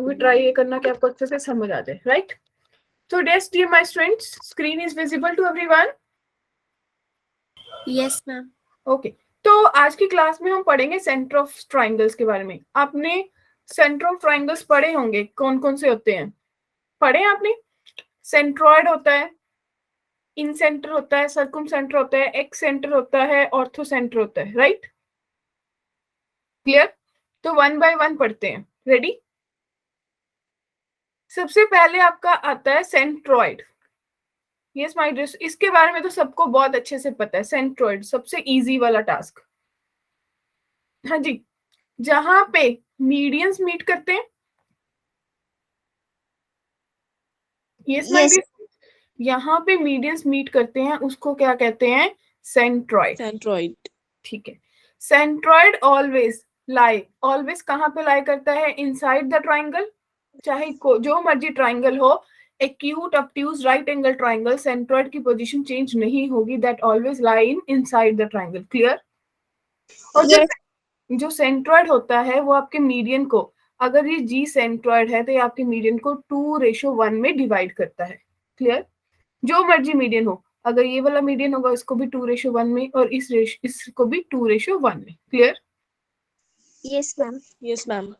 लोग भी ट्राई ये करना कि आपको अच्छे से समझ आ जाए, right? So dear my students, screen is visible to everyone? Yes, ma'am. Okay. तो आज की क्लास में हम पढ़ेंगे सेंटर ऑफ ट्राइंगल्स के बारे में। आपने सेंटर ऑफ ट्राइंगल्स पढ़े होंगे, कौन कौन से होते हैं? पढ़े आपने? सेंट्रॉइड होता है, इन सेंटर होता है, सर्कुम सेंटर होता है, एक्स सेंटर होता है, ऑर्थो सेंटर होता है, राइट? क्लियर? तो वन बाय वन पढ़ते हैं। रेडी? सबसे पहले आपका आता है सेंट्रॉइड। यस माय डियर, इसके बारे में तो सबको बहुत अच्छे से पता है। सेंट्रॉइड सबसे इजी वाला टास्क। हाँ जी, जहां पे मीडियंस मीट करते हैं। यस माय डियर, यहाँ पे मीडियंस मीट करते हैं उसको क्या कहते हैं? सेंट्रॉइड। Centroid. ठीक है। सेंट्रॉइड ऑलवेज लाई, ऑलवेज कहाँ पे लाई करता है? Inside the triangle. चाहे जो मर्जी ट्राइंगल हो, acute, obtuse, right angle triangle, centroid की पोजीशन चेंज नहीं होगी। That always lie in inside the triangle. Clear? और जो सेंट्रॉइड होता है वो आपके मीडियन को, अगर ये जी सेंट्रॉइड है तो ये आपके मीडियन को 2:1 में डिवाइड करता है। क्लियर? जो मर्जी मीडियन हो, अगर ये वाला मीडियन होगा इसको भी 2:1 में, और इसको भी 2:1 में। Clear? Yes, ma'am. Yes, ma'am.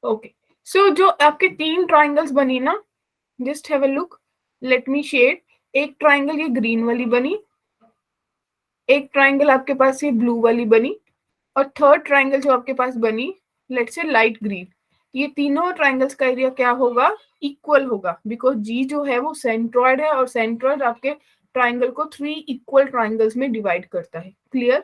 Okay. So जो आपके 3 ट्राइंगल्स बनी ना, just have a look, let me shade. एक ट्राइंगल ये ग्रीन वाली बनी, एक ट्राइंगल आपके पास ये ब्लू वाली बनी, और थर्ड ट्राइंगल जो आपके पास बनी, लेट्स से लाइट ग्रीन। ये तीनों ट्राइंगल्स का एरिया क्या होगा? इक्वल होगा, बिकॉज जी जो है वो सेंट्रॉइड है, और सेंट्रॉइड आपके ट्राइंगल को 3 इक्वल ट्राइंगल्स में डिवाइड करता है। क्लियर?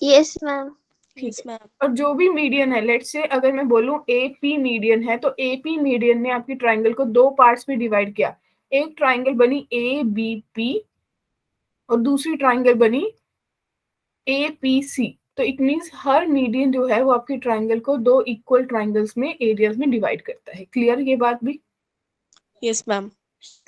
Yes, ma'am. ठीक है। और जो भी मीडियन है, लेट्स से अगर मैं बोलूं एपी मीडियन है, तो एपी मीडियन ने आपकी ट्राइंगल को 2 पार्ट्स में डिवाइड किया। एक ट्राइंगल बनी ए बी पी, और दूसरी ट्राइंगल बनी ए पी सी। तो इट मीन्स हर मीडियन जो है वो आपकी ट्राइंगल को 2 इक्वल ट्राइंगल्स में, एरियाज में डिवाइड करता है। क्लियर ये बात भी? Yes, ma'am.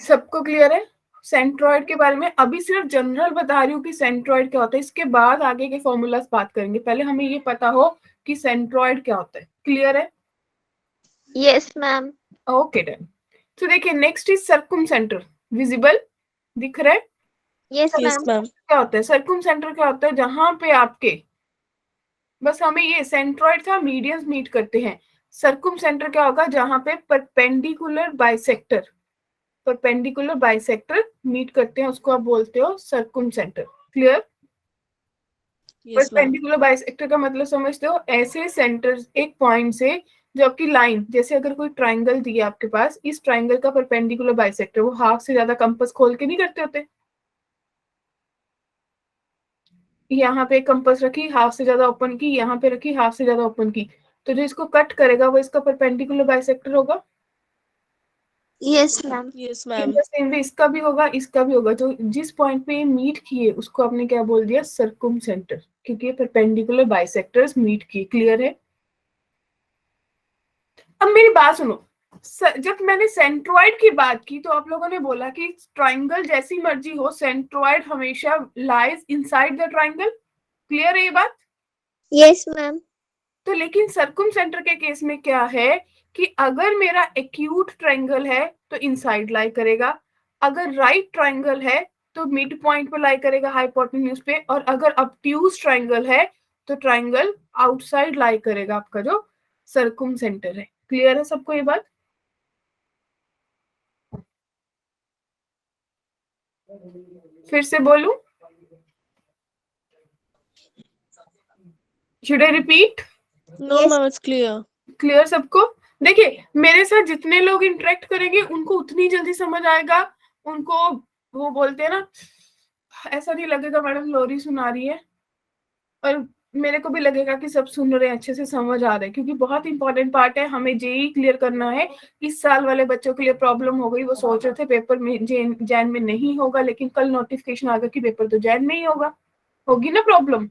सबको क्लियर है? सेंट्रॉइड के बारे में अभी सिर्फ जनरल बता रही हूँ कि सेंट्रॉइड क्या होता है, इसके बाद आगे के फॉर्मूलास बात करेंगे। पहले हमें ये पता हो कि सेंट्रॉइड क्या होता है। क्लियर है? Yes, ma'am. Okay done. तो देखिए, नेक्स्ट इज सर्कुम सेंटर। विजिबल दिख रहा है? Yes, Yes, ma'am. क्या होता है सर्कुम सेंटर? क्या होता है? जहां पे आपके, बस हमें ये सेंट्रॉइड था, मीडियंस मीट करते हैं। सर्कुम सेंटर क्या होगा? जहां पे परपेंडिकुलर बाइसेक्टर मीट करते हैं, उसको आप बोलते हो circumcentre. Clear? Yes, ma'am. Perpendicular bisector का मतलब समझते हो? ऐसे सेंटर्स, एक पॉइंट से जो आपकी लाइन, जैसे अगर कोई ट्राइंगल दी है आपके पास, इस ट्राइंगल का परपेंडिकुलर बाइसेक्टर, वो हाफ से ज्यादा कंपास खोल के नहीं करते होते। यहाँ पे कंपास रखी, हाफ से ज्यादा ओपन की, यहाँ पे रखी, हाफ से ज्यादा ओपन की, तो जो इसको कट करेगा वो इसका परपेंडिकुलर बाइसेक्टर होगा। Yes, ma'am. Yes, in ma'am. The same वे इसका भी होगा, इसका भी होगा। जो जिस पॉइंट पे ये मीट किए उसको आपने क्या बोल दिया? सर्कुम सेंटर, क्योंकि ये परपेंडिकुलर बाइसेक्टर्स मीट किए। क्लियर है? अब मेरी बात सुनो, जब मैंने सेंट्रॉइड की बात की तो आप लोगों ने बोला कि ट्राइंगल जैसी मर्जी हो, सेंट्रॉइड हमेशा lies inside the triangle. Clear है ये बात? Yes, ma'am. तो लेकिन सर्कुम सेंटर के केस में क्या है कि अगर मेरा एक्यूट ट्राइंगल है तो इनसाइड लाई करेगा, अगर राइट ट्राइंगल है तो मिड पॉइंट पे लाई करेगा, हाइपोटेन्यूज पे, और अगर ऑब्ट्यूज ट्राइंगल है तो ट्राइंगल आउटसाइड लाई करेगा, आपका जो सर्कुम सेंटर है। क्लियर है सबको ये बात? फिर से बोलूं? Should I repeat? No, Yes. ma'am. It's clear. Clear सबको? देखिए, मेरे साथ जितने लोग इंटरेक्ट करेंगे उनको उतनी जल्दी समझ आएगा। उनको, वो बोलते हैं ना, ऐसा नहीं लगेगा मैडम लोरी सुना रही है, और मेरे को भी लगेगा कि सब सुन रहे हैं, अच्छे से समझ आ रहा है, क्योंकि बहुत इंपॉर्टेंट पार्ट है। हमें जेई क्लियर करना है। इस साल वाले बच्चों के लिए प्रॉब्लम हो गई, वो सोच रहे थे पेपर में जैन में नहीं होगा, लेकिन कल नोटिफिकेशन आ गया कि पेपर तो जैन में ही होगा। होगी ना प्रॉब्लम?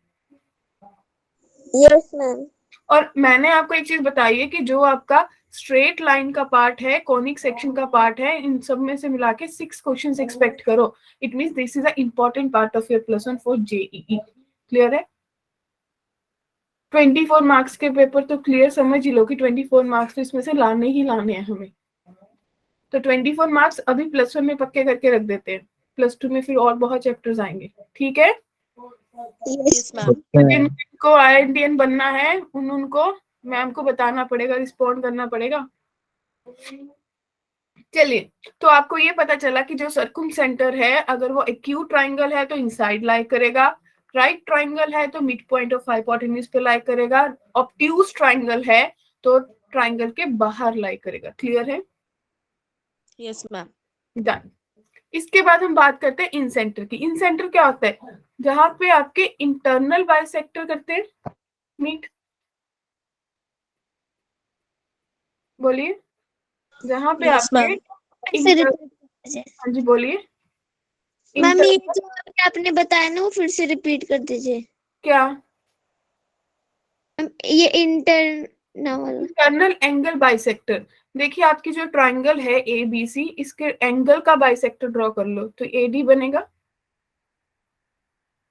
Yes, ma'am. और मैंने आपको एक चीज बताई है कि जो आपका स्ट्रेट लाइन का पार्ट है, कॉनिक सेक्शन का पार्ट है, इन सब में से मिला के 6 क्वेश्चंस एक्सपेक्ट करो। It means this is a important part of your +1 for JEE. Clear है? 24 मार्क्स के पेपर तो क्लियर समझ ही लो कि 24 मार्क्स तो इसमें से लाने ही लाने हैं हमें। तो 24 मार्क्स अभी प्लस 1 में पक्के करके रख देते हैं, प्लस 2 में फिर और बहुत चैप्टर्स आएंगे, ठीक है। Yes, ma'am. जिनको IITian बनना है उनको मैम को बताना पड़ेगा, रिस्पॉन्ड करना पड़ेगा। चलिए, तो आपको ये पता चला कि जो सर्कुम सेंटर है अगर वो एक्यूट ट्राइंगल है तो इनसाइड लाई करेगा, राइट ट्राइंगल है तो मिड पॉइंट ऑफ हाइपोटेन्यूज पे लाई करेगा, ऑब्ट्यूज ट्राइंगल है तो ट्राइंगल के बाहर लाई करेगा। क्लियर है? Yes, ma'am. डन। इसके बाद हम बात करते हैं इन सेंटर की। इन सेंटर क्या होता है? जहां पे आपके इंटरनल बाइसेक्टर करते हैं मीट। बोलिए। जहां पे Yes, आपके ma'am. फिर से repeat कीजिए। हाँ जी बोलिए। मैम ये इंटर जो अभी आपने बताया ना वो फिर से रिपीट कर दीजिए। क्या? मैम ये इंटरनल। Internal angle bisector. देखिए आपकी जो ट्राइंगल है ABC, इसके एंगल का बाइसेक्टर ड्रॉ कर लो तो AD बनेगा।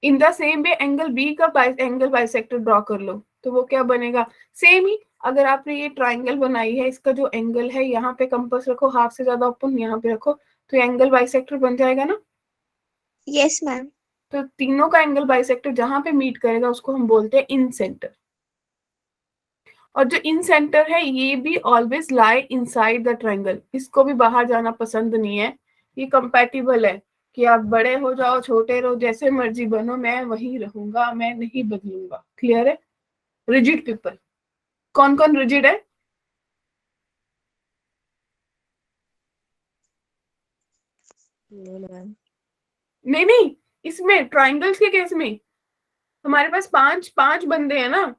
इन the same way angle B का एंगल बाइसेक्टर ड्रॉ कर लो तो वो क्या बनेगा? सेम ही। अगर आपने ये ट्राइंगल बनाई है, इसका जो एंगल है यहाँ पे कंपास रखो, हाफ से ज्यादा ओपन यहाँ पे रखो, तो एंगल बाइसेक्टर बन जाएगा ना। Yes ma'am. तो तीनों का एंगल बाइसेक्टर जहां पे मीट करेगा उसको हम बोलते हैं इन सेंटर। और जो इन सेंटर है ये भी always lie inside the triangle, इसको भी बाहर जाना पसंद नहीं है। ये कंपैटिबल है कि आप बड़े हो जाओ छोटे रहो जैसे मर्जी बनो, मैं वहीं रहूंगा, मैं नहीं बदलूंगा। क्लियर है? Rigid people. कौन कौन रिजिड है? नहीं नहीं, इसमें ट्राइंगल्स के केस में हमारे पास पांच पांच बंदे हैं ना,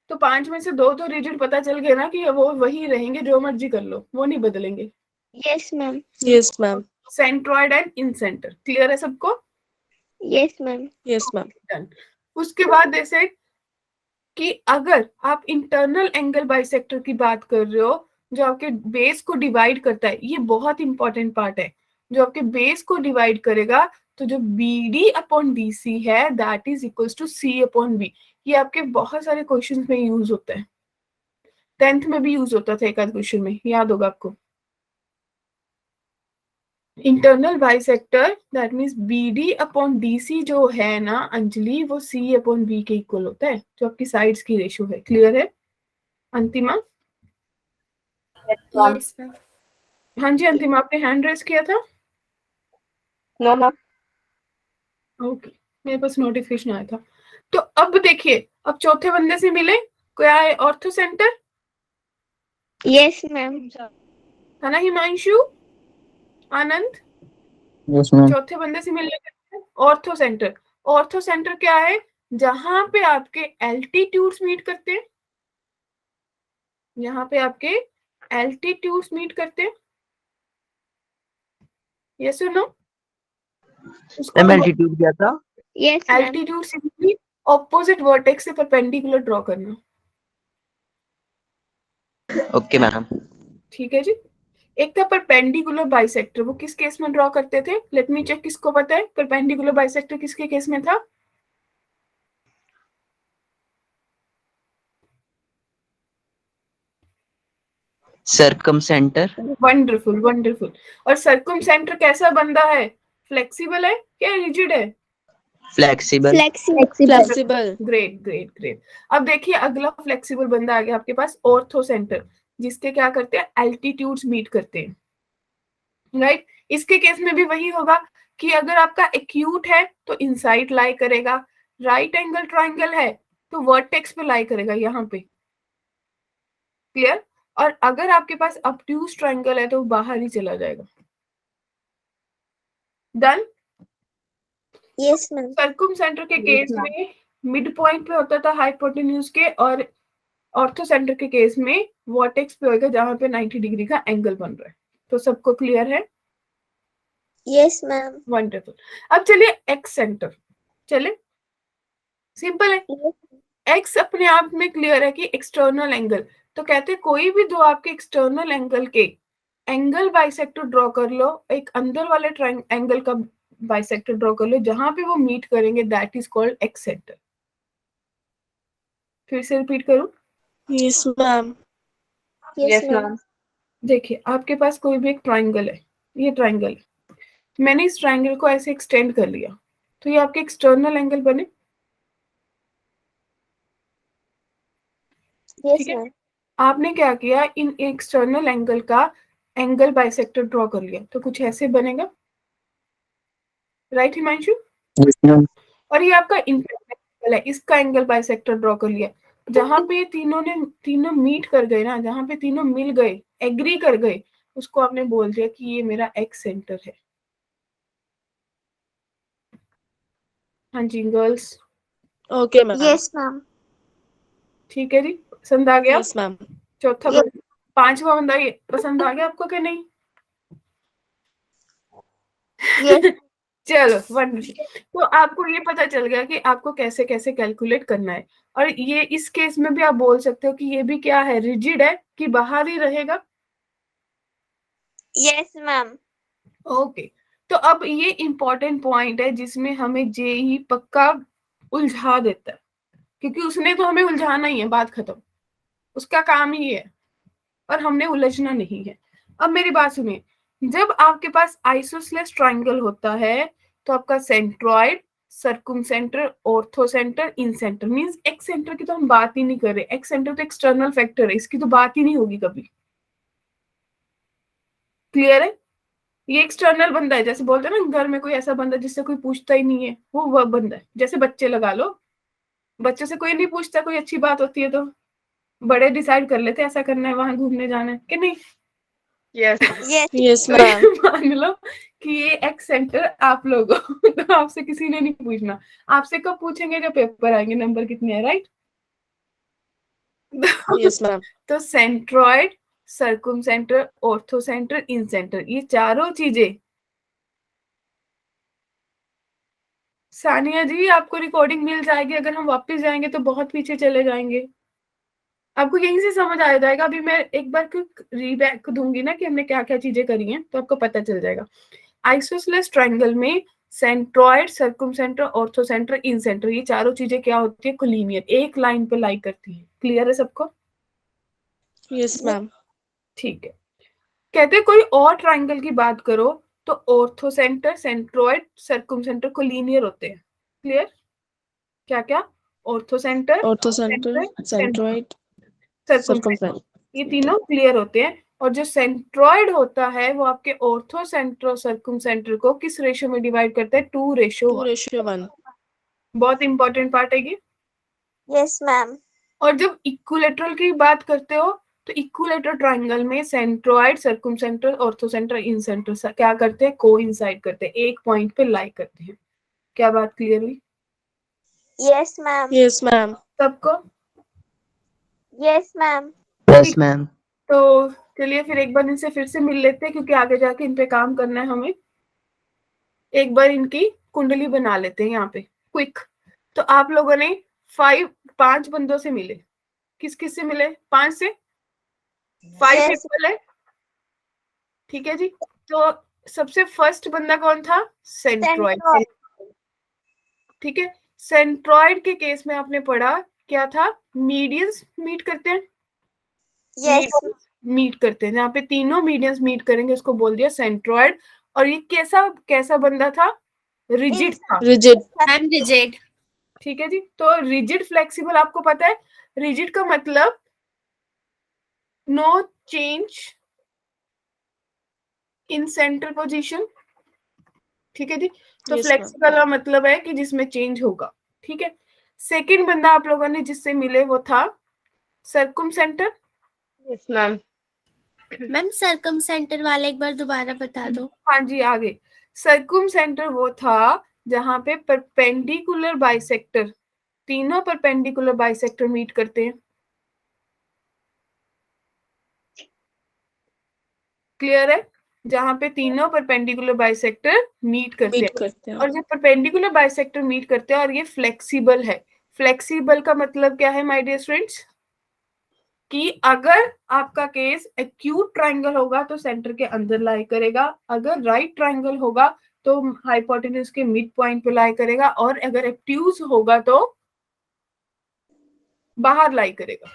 तो पांच में से दो तो रिजिड पता चल गए ना कि वो वही रहेंगे, जो मर्जी कर लो वो नहीं बदलेंगे। Yes ma'am. Yes ma'am. Centroid and in centre. Clear है सबको? Yes ma'am. Yes ma'am. Done. उसके बाद जैसे कि अगर आप इंटरनल एंगल बाइसेक्टर की बात कर रहे हो जो आपके बेस को डिवाइड करता है, ये बहुत इंपॉर्टेंट पार्ट है, जो आपके बेस को डिवाइड करेगा, तो जो BD अपॉन BC है that is equals to C upon B। ये आपके बहुत सारे क्वेश्चन में यूज होता है, 10th में भी यूज होता था एक आध क्वेश्चन में, याद होगा आपको। Internal bisector that means BD upon DC जो है ना अंजलि, वो C अपॉन B के इक्वल होता है, जो आपकी साइड्स की रेशियो है। क्लियर है अंतिमा? Yes ma'am. हाँ जी अंतिमा, आपने हैंड रेस किया था? No ma'am. ओके, मेरे पास नोटिफिकेशन आया था। तो अब देखिए, अब चौथे बंदे से मिले, क्या है? Ortho centre yes ma'am. है ना हिमांशु, आनंद? Yes ma'am. चौथे बंदे से मिलने ऑर्थो सेंटर। ऑर्थो सेंटर क्या है? जहां पे आपके एल्टीट्यूड्स मीट करते हैं, यहाँ पे आपके एल्टीट्यूड्स मीट करते हैं। यस और नो? मैम एल्टीट्यूड क्या था? Yes ma'am. Altitude simply opposite vertex से परपेंडिकुलर ड्रॉ करना। Okay ma'am. ठीक है जी। एक था परपेंडिकुलर बाइसेक्टर, वो किस केस में ड्रॉ करते थे? लेट मी चेक, किसको पता है परपेंडिकुलर बाइसेक्टर किसके केस में था? Circum centre. Wonderful wonderful. और सर्कुम सेंटर कैसा बंदा है? फ्लेक्सिबल है क्या रिजिड है? Flexible. Flexible. Great great great. अब देखिए अगला फ्लेक्सिबल बंदा आ गया आपके पास, ऑर्थो सेंटर, जिसके क्या करते हैं? एल्टीट्यूड्स मीट करते हैं, राइट। इसके केस में भी वही होगा कि अगर आपका एक्यूट है तो इनसाइड लाई करेगा, राइट एंगल ट्राइंगल है तो वर्टेक्स पे लाई करेगा यहाँ पे। क्लियर? और अगर आपके पास ऑब्ट्यूज ट्राइंगल है तो वो बाहर ही चला जाएगा। Done. Yes ma'am. Circumcentre के केस में मिड पॉइंट पे होता था हाइपोटेन्यूज के, और ऑर्थो सेंटर के केस में वर्टेक्स पे होगा जहां पे 90 डिग्री का एंगल बन रहा है। तो सबको क्लियर है? Yes ma'am. वंडरफुल। अब चलिए एक्स सेंटर, चले सिंपल है। एक्स अपने आप में क्लियर है कि एक्सटर्नल एंगल, तो कहते हैं कोई भी दो आपके एक्सटर्नल एंगल के एंगल बाइसेक्टर ड्रॉ कर लो, एक अंदर वाले एंगल का बाइसेक्टर ड्रॉ कर लो, जहां पे वो मीट करेंगे that is called x centre. फिर से रिपीट करूं? Yes, ma'am. Yes, ma'am. देखिए, आपके पास कोई भी एक ट्राइंगल है, ये ट्राइंगल है, मैंने इस ट्राइंगल को ऐसे एक्सटेंड कर लिया, तो ये आपके एक्सटर्नल एंगल बने। Yes, ठीक है, ma'am. आपने क्या किया, इन एक्सटर्नल एंगल का एंगल बाइसेक्टर ड्रॉ कर लिया, तो कुछ ऐसे बनेगा, राइट हिमांशु? Yes, ma'am. और ये आपका इंटरनल एंगल है, इसका एंगल बाइसेक्टर ड्रॉ कर लिया। जहां पे तीनों मीट कर गए ना, जहां पे तीनों मिल गए, एग्री कर गए, उसको आपने बोल दिया कि ये मेरा एक्स सेंटर है। हाँ जी girls, Okay, ma'am. Yes, ma'am. ठीक है जी, पसंद आ गया? Yes, ma'am. चौथा Yes. बंदा, पांचवा बंदा, ये पसंद आ गया आपको कि नहीं? Yes. चलो वंडरफुल। तो आपको ये पता चल गया कि आपको कैसे कैसे कैलकुलेट करना है। और ये इस केस में भी आप बोल सकते हो कि ये भी क्या है, रिजिड है कि बाहर ही रहेगा। Yes, ma'am. ओके, तो अब ये इंपॉर्टेंट पॉइंट है जिसमें हमें जेई पक्का उलझा देता है, क्योंकि उसने तो हमें उलझाना ही है, बात खत्म, उसका काम ही है, और हमने उलझना नहीं है। अब मेरी बात सुनिए, जब आपके पास आइसोसेलेस ट्राइंगल होता है तो आपका सेंट्रॉइड, सर्कुमसेंटर, ऑर्थोसेंटर, इंसेंटर, मींस एक्स सेंटर की तो हम बात ही नहीं कर रहे, एक्स सेंटर तो एक्सटर्नल फैक्टर है, इसकी तो बात ही नहीं होगी कभी। क्लियर है? ये एक्सटर्नल बंदा है, जैसे बोलते हैं ना घर में कोई ऐसा बंदा जिससे कोई पूछता ही नहीं है, वो वह बंदा है। जैसे बच्चे लगा लो, बच्चों से कोई नहीं पूछता, कोई अच्छी बात होती है तो बड़े डिसाइड कर लेते ऐसा करना है, वहां घूमने जाना है कि नहीं? Yes. Yes, तो ma'am. मान लो कि ये एक्स सेंटर आप लोग हो, तो आपसे किसी ने नहीं पूछना, आपसे कब पूछेंगे जब पेपर आएंगे नंबर कितने हैं, राइट? Yes, ma'am. तो सेंट्रॉइड, सर्कुमसेंटर, ऑर्थोसेंटर, इंसेंटर, ये चारों चीजें, सानिया जी आपको रिकॉर्डिंग मिल जाएगी, अगर हम वापस जाएंगे तो बहुत पीछे चले जाएंगे, आपको यहीं से समझ आ जाएगा। अभी मैं एक बार क्विक रीबैक दूंगी ना कि हमने क्या क्या चीजें करी हैं, तो आपको पता चल जाएगा। आइसोसेलेस ट्रायंगल में सेंट्रॉइड, सर्कुमसेंटर, ऑर्थोसेंटर, इंसेंटर, ये चारों चीजें क्या होती है, कोलिनियर, एक लाइन पे लाई करती है। क्लियर है सबको? Yes, ma'am. ठीक है। कहते हैं कोई और ट्रायंगल की बात करो तो ऑर्थोसेंटर, सेंट्रॉइड, सर्कुमसेंटर कोलिनियर होते हैं। क्लियर? क्या क्या? ऑर्थोसेंटर, Orthocenter, सेंट्रॉइड, centroid, सर्कुमसेंटर, circumference. ये तीनों क्लियर होते हैं। और जो सेंट्रॉइड होता है वो आपके ऑर्थोसेंटर और सर्कुमसेंटर को किस रेशियो में डिवाइड करता है? 2:1। 2:1. बहुत इंपॉर्टेंट पार्ट है ये। Yes, ma'am. और जब इक्विलेटरल की बात करते हो तो इक्विलेटरल ट्रायंगल में सेंट्रॉइड, सर्कुमसेंटर, ऑर्थोसेंटर, इंसेंटर क्या करते हैं? कोइंसाइड करते हैं, एक पॉइंट पे लाई करते हैं। क्या बात क्लियर हुई Yes, ma'am. Yes, ma'am. सबको? Yes, ma'am. Yes, ma'am. तो चलिए फिर एक बार इनसे फिर से मिल लेते हैं, क्योंकि आगे जाके इन पे काम करना है हमें। एक बार इनकी कुंडली बना लेते हैं यहाँ पे क्विक। तो आप लोगों ने 5 बंदों से मिले, किस किस से मिले? 5 से 5 Yes. पीपल है, ठीक है जी। तो सबसे फर्स्ट बंदा कौन था? सेंट्रॉइड। Centroid. ठीक है, सेंट्रॉइड के केस में आपने पढ़ा क्या था? मीडियंस मीट करते हैं, Yes. मीट करते हैं, जहाँ पे तीनों मीडियंस मीट करेंगे उसको बोल दिया सेंट्रॉइड। और ये कैसा कैसा बंदा था? रिजिड था। Rigid. I'm rigid. ठीक है जी, तो रिजिड फ्लेक्सिबल आपको पता है, रिजिड का मतलब no change in central position. ठीक है जी, तो Yes, ma'am. फ्लेक्सिबल का मतलब है कि जिसमें चेंज होगा। ठीक है, सेकंड बंदा आप लोगों ने जिससे मिले वो था circumcentre. Yes ma'am. Ma'am circumcentre वाला एक बार दोबारा बता दो। हाँ जी, आगे सर्कुमसेंटर वो था जहां पे परपेंडिकुलर बाइसेक्टर, तीनों परपेंडिकुलर बाइसेक्टर मीट करते हैं। क्लियर है? जहां पे तीनों परपेंडिकुलर बाइसेक्टर मीट करते Meet हैं। करते हैं. और जब परपेंडिकुलर बाइसेक्टर मीट करते हैं और ये फ्लेक्सिबल है, फ्लेक्सिबल का मतलब क्या है माय डियर स्टूडेंट्स? कि अगर आपका केस एक्यूट ट्रायंगल होगा तो सेंटर के अंदर लाई करेगा, अगर राइट ट्रायंगल होगा तो हाइपोटेन्यूज के मिड पॉइंट पे लाई करेगा, और अगर एक्यूट होगा तो बाहर लाई करेगा।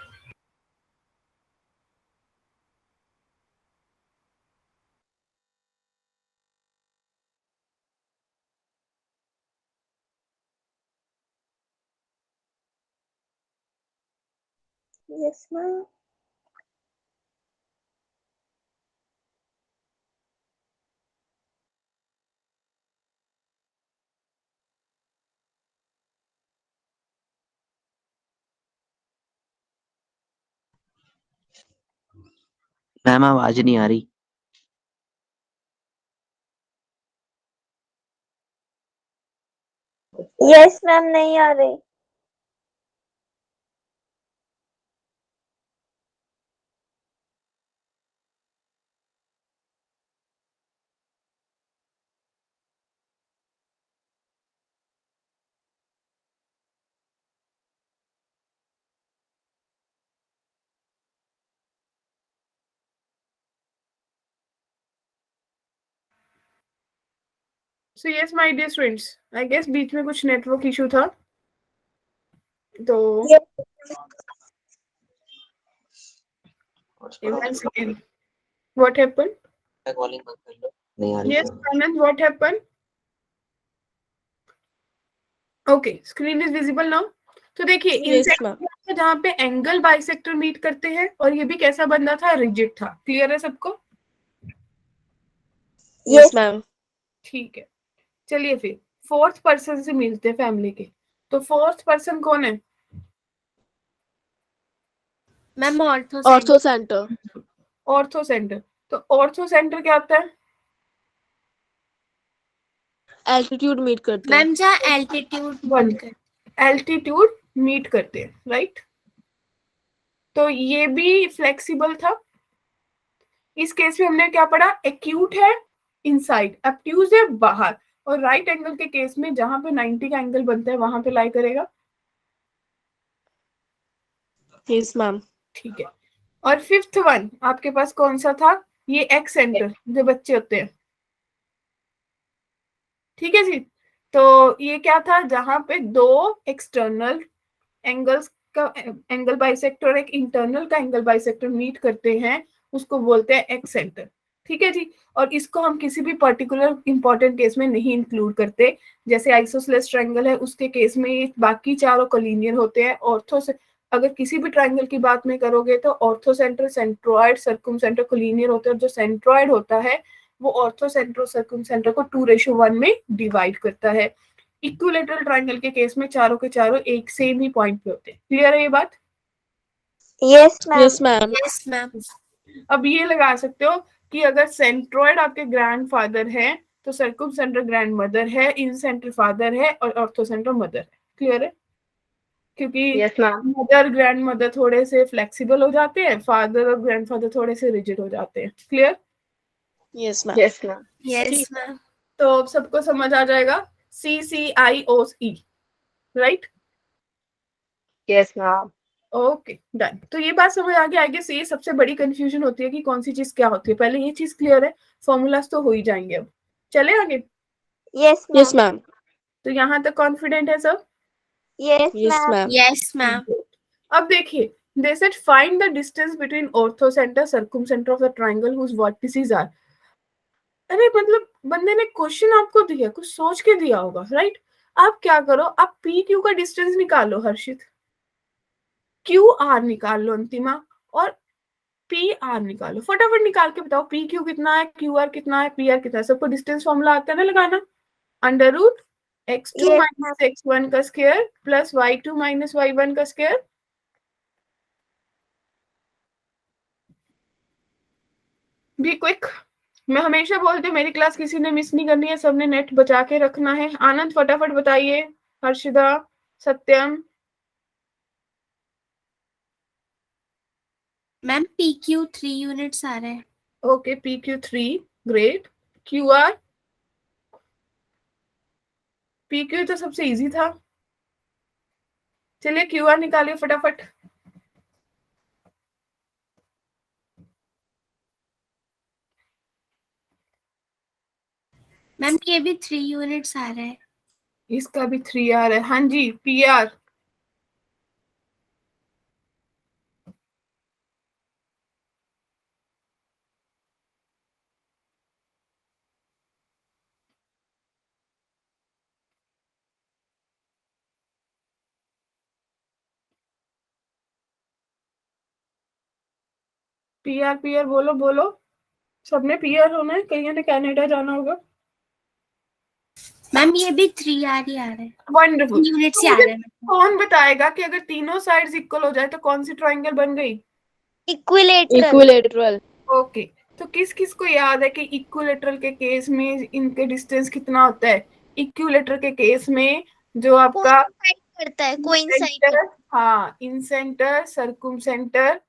Yes, ma'am. मैम आवाज नहीं आ रही। Yes, ma'am. नहीं आ रही। So yes my dear students, I guess बीच में कुछ नेटवर्क इशू था, तो Yes. one second. What happened? Calling बंद कर लो, नहीं आ रही। Yes, Anand, what happened? Okay, screen is visible now. तो देखिए Yes, inside ma'am. जहाँ पे एंगल बाइसेक्टर मीट करते हैं, और ये भी कैसा बंदा था, रिजिड था। क्लियर है सबको? Yes, ma'am. ठीक है, चलिए फिर फोर्थ पर्सन से मिलते हैं फैमिली के। तो फोर्थ पर्सन कौन है? Ma'am ortho Ortho center. Ortho centre. तो ऑर्थो सेंटर क्या होता है? Altitude meet करते हैं. मैम जहाँ एल्टीट्यूड वन एल्टीट्यूड मीट करते हैं, राइट? तो ये भी फ्लेक्सिबल था। इस केस में हमने क्या पढ़ा? एक्यूट है इनसाइड, ऑब्ट्यूज है बाहर, और राइट एंगल के केस में जहां पे 90 का एंगल बनता है वहां पे लाई करेगा। Yes, ma'am. ठीक है। और फिफ्थ वन आपके पास कौन सा था? ये एक्स सेंटर, जो बच्चे होते हैं। ठीक है जी। तो ये क्या था? जहां पे दो एक्सटर्नल एंगल्स का एंगल बाइसेक्टर और एक इंटरनल का एंगल बाइसेक्टर मीट करते हैं, उसको बोलते हैं एक्स सेंटर। ठीक है जी। और इसको हम किसी भी पर्टिकुलर इंपॉर्टेंट केस में नहीं इंक्लूड करते। जैसे आइसोसेलेस ट्रायंगल है, उसके केस में ये बाकी चारों कोलिनियर होते हैं। ऑर्थो से अगर किसी भी ट्रायंगल की बात में करोगे तो orthocentre, centroid, circumcentre collinear होते हैं। और जो सेंट्रोइड होता है वो ऑर्थो सेंटर, सर्कुम सेंटर को 2:1 में डिवाइड करता है। इक्विलेटरल ट्रायंगल के केस में चारों के चारों एक सेम ही पॉइंट पे होते हैं। क्लियर है ये बात? Yes, ma'am. Yes, ma'am. Yes ma'am. अब ये लगा सकते हो कि अगर सेंट्रोइड आपके ग्रैंडफादर है तो सर्कुम सेंटर ग्रैंड मदर है, इन सेंटर फादर है, और ऑर्थो सेंटर मदर है। क्लियर है? क्योंकि Yes, ma'am. Mother grand mother थोड़े से फ्लेक्सिबल हो जाते हैं, फादर और ग्रैंडफादर थोड़े से रिजिड हो जाते हैं। Clear? Yes, ma'am. Yes, ma'am. Yes ma'am. तो अब सबको समझ आ जाएगा, CCIOE, right? Yes, ma'am. Okay done. तो ये बात समझ आ गया। आगे से ये सबसे बड़ी कंफ्यूजन होती है कि कौन सी चीज क्या होती है। पहले ये चीज क्लियर है, फॉर्मूलाज तो हो ही जाएंगे। अब चले आगे। Yes, Yes, ma'am. ma'am. तो यहाँ तक कॉन्फिडेंट है सब? Yes, Yes, ma'am. ma'am. Yes ma'am. अब देखिए, they said find the distance between orthocenter, circumcenter of the triangle whose vertices are। अरे मतलब बंदे ने क्वेश्चन आपको दिया, कुछ सोच के दिया होगा, राइट? आप क्या करो, आप पी क्यू का डिस्टेंस निकालो हर्षित, क्यू आर निकाल लो अंतिमा, और पी आर निकालो। फटाफट निकाल के बताओ पी क्यू कितना है, क्यू आर कितना है, पी आर कितना है। सबको डिस्टेंस फॉर्मूला आता है ना लगाना? Under root x2 Yes, minus x1 का square plus y2 minus y1 का स्क्वायर। Be quick. मैं हमेशा बोलती हूँ मेरी क्लास किसी ने मिस नहीं करनी है, सबने नेट बचा के रखना है। आनंद फटाफट बताइए, हर्षिता, सत्यम। मैम PQ 3 यूनिट्स आ रहे हैं। Okay, P Q 3, great. Q R, P Q तो सबसे इजी था। चलिए क्यू आर निकालिए फटाफट। मैम ये भी 3 यूनिट्स आ रहे हैं। इसका भी 3 आर है। हाँ जी, पी आर पीआर पीआर बोलो बोलो, सबने पीआर होना है, कहीं ने कनाडा जाना होगा। मैम ये भी 3R ही आ रहा है, वंडरफुल। यूनिट्स ही आ रहा है। कौन बताएगा कि अगर तीनों साइड्स इक्वल हो जाए तो कौन सी ट्रायंगल बन गई? Equilateral. Equilateral. ओके, तो किस किस को याद है कि इक्विलेटरल के केस में इनके डिस्टेंस कितना होता है? इक्विलेटरल के केस में जो आपका Coincide करता है, coincide सेंटर, हाँ, इन सेंटर, सर्कुम सेंटर,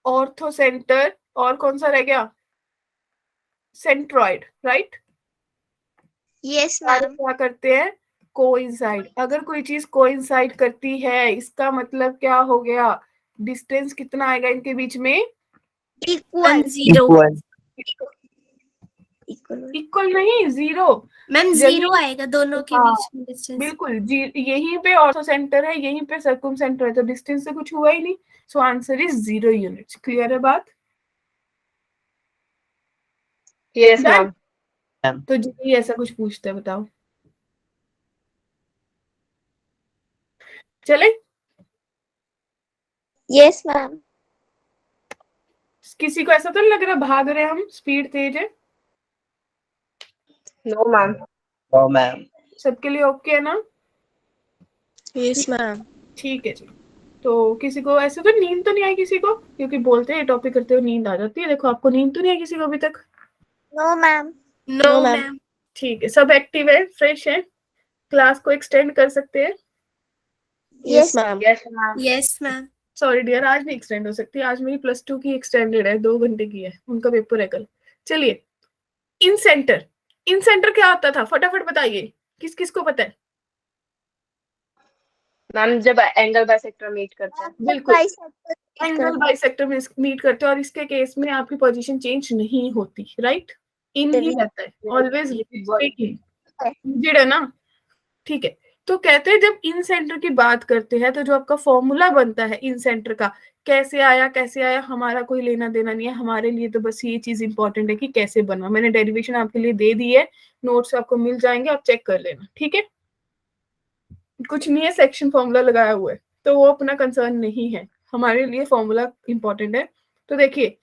ऑर्थो सेंटर, और कौन सा रह गया? Centroid, right? Yes, सारे ma'am. क्या करते हैं? कोइंसाइड। अगर कोई चीज कोइंसाइड करती है, इसका मतलब क्या हो गया? डिस्टेंस कितना आएगा इनके बीच में? Equal. 0। इक्वल इक्वल नहीं, जीरो। मैम जमीन- 0 आएगा दोनों के हाँ, बीच में डिस्टेंस। बिल्कुल यहीं पे ऑर्थो सेंटर है, यहीं पे सर्कुम सेंटर है, तो डिस्टेंस से कुछ हुआ ही नहीं। So answer is 0 units. Clear है बात? Yes, Done? ma'am. तो जी ऐसा कुछ पूछते हैं, बताओ। चले? Yes, ma'am. किसी को ऐसा तो नहीं लग रहा भाग रहे हैं हम, स्पीड तेज है? No, ma'am. ओ मैम। सबके लिए ओके है ना? Yes, ma'am. ठीक है जी। तो किसी को ऐसे तो नींद तो नहीं आई किसी को? क्योंकि बोलते हैं टॉपिक करते हुए नींद आ जाती है। देखो आपको नींद तो नहीं आई किसी को अभी तक? No, ma'am. No No, ma'am. Ma'am. ठीक है, सब एक्टिव है, फ्रेश है, क्लास को एक्सटेंड कर सकते हैं। Yes, ma'am. Yes, ma'am. Yes ma'am. Sorry dear, आज नहीं एक्सटेंड हो सकती, आज मेरी +2 की एक्सटेंडेड है, 2 घंटे की है, उनका पेपर है कल। चलिए, इन सेंटर, इन सेंटर क्या होता था? फटाफट बताइए, किस किस को पता है? मैम जब एंगल बाइसेक्टर मीट करते हैं। बिल्कुल, एंगल बाइसेक्टर में मीट करते हैं, और इसके केस में आपकी पोजीशन चेंज नहीं होती, राइट? इन ही रहता है, ऑलवेज रिजिड है ना? ठीक है। तो कहते हैं जब इन सेंटर की बात करते हैं तो जो आपका फॉर्मूला बनता है इन सेंटर का, कैसे आया हमारा कोई लेना देना नहीं है, हमारे लिए तो बस ये चीज इंपॉर्टेंट है कि कैसे बना। मैंने डेरिवेशन आपके लिए दे दी है, नोट्स आपको मिल जाएंगे, आप चेक कर लेना, ठीक है? कुछ नहीं है, सेक्शन फॉर्मूला लगाया हुआ है, तो वो अपना कंसर्न नहीं है, हमारे लिए फॉर्मूला इंपॉर्टेंट है। तो देखिए,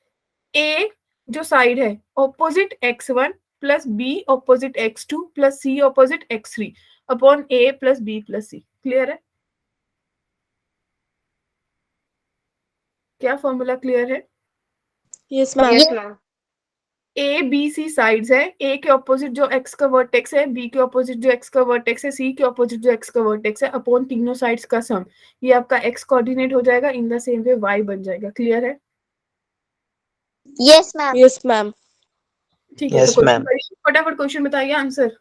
ए जो साइड है opposite x1 plus b opposite x2 plus c opposite x3 upon a plus b plus c. Clear है? क्या फॉर्मूला क्लियर है? Yes, ma'am. Yes, ma'am. A b c sides है, ए के ऑपोजिट जो x का vertex है, B के opposite जो x का वर्टेक्स है, सी के ऑपोजिट जो x का वर्टेक्स है, अपॉन तीनों साइड्स का सम। ये आपका x कोऑर्डिनेट हो जाएगा, इन द सेम वे y बन जाएगा। क्लियर है? Yes, ma'am. Yes, ma'am. ठीक है, Yes, तो ma'am. फटाफट क्वेश्चन बताइए, आंसर।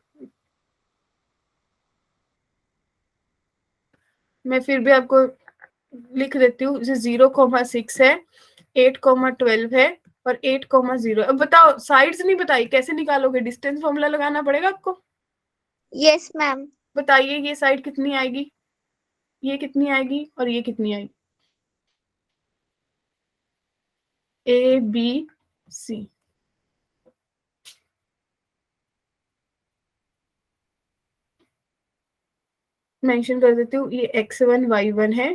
मैं फिर भी आपको लिख देती हूँ, जैसे 0,6 है, 8,12 है, और 8,0। अब बताओ, साइड्स नहीं बताई, कैसे निकालोगे? डिस्टेंस फॉर्मूला लगाना पड़ेगा आपको। Yes, ma'am. बताइए ये साइड कितनी आएगी, ये कितनी आएगी, और ये कितनी आएगी? ए बी सी। मेंशन कर देती हूँ, ये x1 y1 है,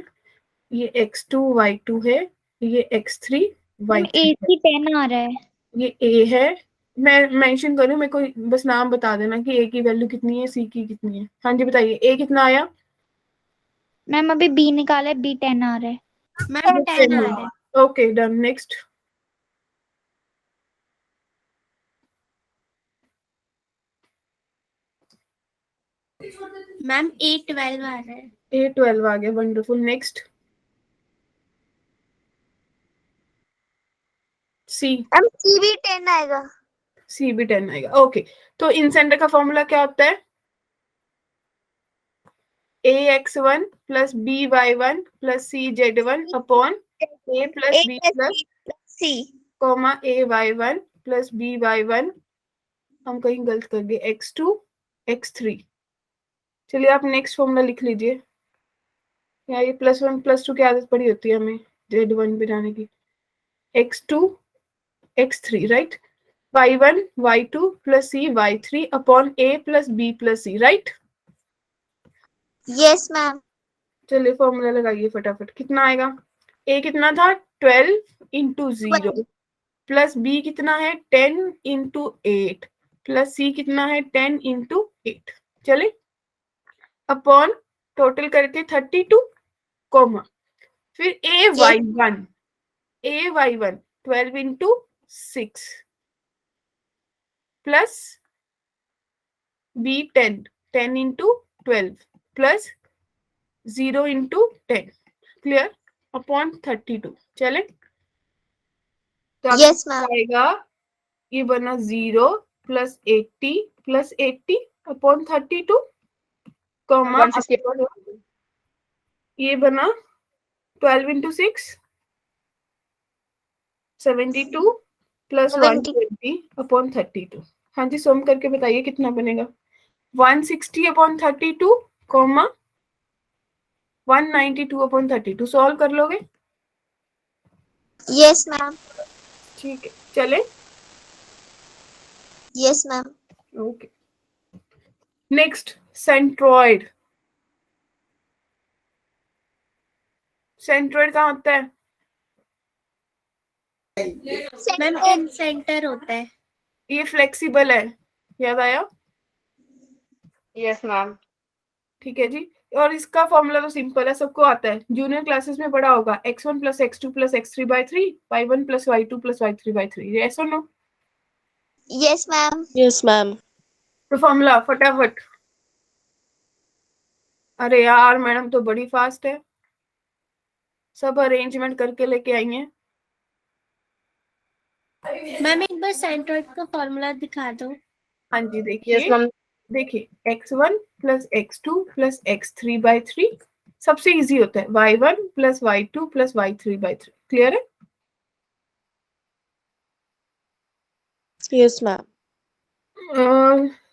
ये x2 y2 है, ये x3 y3 है, 10 आ रहा है। ये a है। मैं मेंशन करूँ, मेरे को बस नाम बता देना कि a की वैल्यू कितनी है, c की कितनी है। हाँ जी बताइए, a कितना आया? मैम अभी बी निकाला है, बी 10 आ रहा है। मैम 10 आ रहा है। Okay done, next. मैम 8-12 आ रहा है। A12 आ गया, वंडरफुल। Next, C। मैम सी भी 10 आएगा। C भी 10 आएगा, ओके। तो इन सेंटर का फॉर्मूला क्या होता है? ax1 plus by1 plus cz1 upon a plus b plus C comma ay1 प्लस by1, हम कहीं गलत कर गए, x2 x3। चलिए आप नेक्स्ट फॉर्मूला लिख लीजिए, या ये +1 +2 की आदत पड़ी होती है हमें z1 पे जाने की। x2 x3, right? y1 y2 plus c y3 upon a plus b plus c, right? Yes ma'am. चलिए फॉर्मूला लगाइए फटाफट, कितना आएगा? ए कितना था 12 इंटू 0 प्लस बी कितना है 10 इंटू 8 प्लस सी कितना है 10 इंटू 8 चले अपॉन टोटल करके 32 कॉमा फिर A Y one 12 into 6 plus B 10 into 12 plus 0 into 10 clear upon 32 चले तो आपको Yes, ma'am. आएगा ये बना 0 प्लस 80 अपॉन 32 कॉमा 160. ये बना 12 इंटू 6 72 प्लस 120 अपॉन 32 हाँ जी सम करके बताइए कितना बनेगा 160 अपॉन 32 कॉमा 192 अपॉन 32 सॉल्व कर लोगे Yes, ma'am. ठीक है चले Yes, ma'am. Okay next centroid centroid कहाँ होता है मैम इन सेंटर होता है. ये फ्लेक्सिबल है याद आया Yes, ma'am. ठीक है जी और इसका फॉर्मूला तो सिंपल है सबको आता है जूनियर क्लासेस में पढ़ा होगा x1 plus x2 plus x3 by 3 y1 plus y2 plus y3 by 3 yes और no Yes, ma'am. Yes, ma'am. तो फॉर्मूला फटाफट अरे यार मैडम तो बड़ी फास्ट है सब अरेंजमेंट करके लेके आई हैं मैम एक बार सेंट्रॉइड का फॉर्मूला दिखा दो. हाँ जी Yes, देखिए ma'am. देखिए x1 plus x2 plus x3 by 3 सबसे इजी होता है y1 plus y2 plus y3 by 3 clear है Yes, ma'am.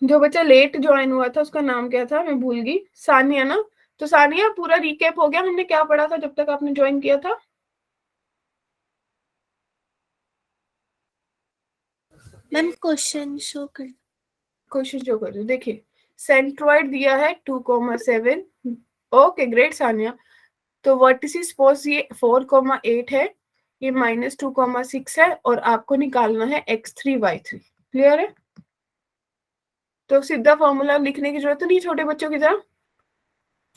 जो बच्चा लेट ज्वाइन हुआ था उसका नाम क्या था मैं भूल गई सानिया ना तो सानिया पूरा रिकैप हो गया हमने क्या पढ़ा था जब तक आपने ज्वाइन किया था मैम क्वेश्चन शो कर. कोशिश जो कर देखिए सेंट्रॉइड दिया है 2,7 ओके ग्रेट सानिया तो वर्टिसिस पोज ये 4,8 है ये -2,6 है और आपको निकालना है x3 y3 क्लियर है तो सीधा फॉर्मूला लिखने की जरूरत नहीं छोटे बच्चों की तरह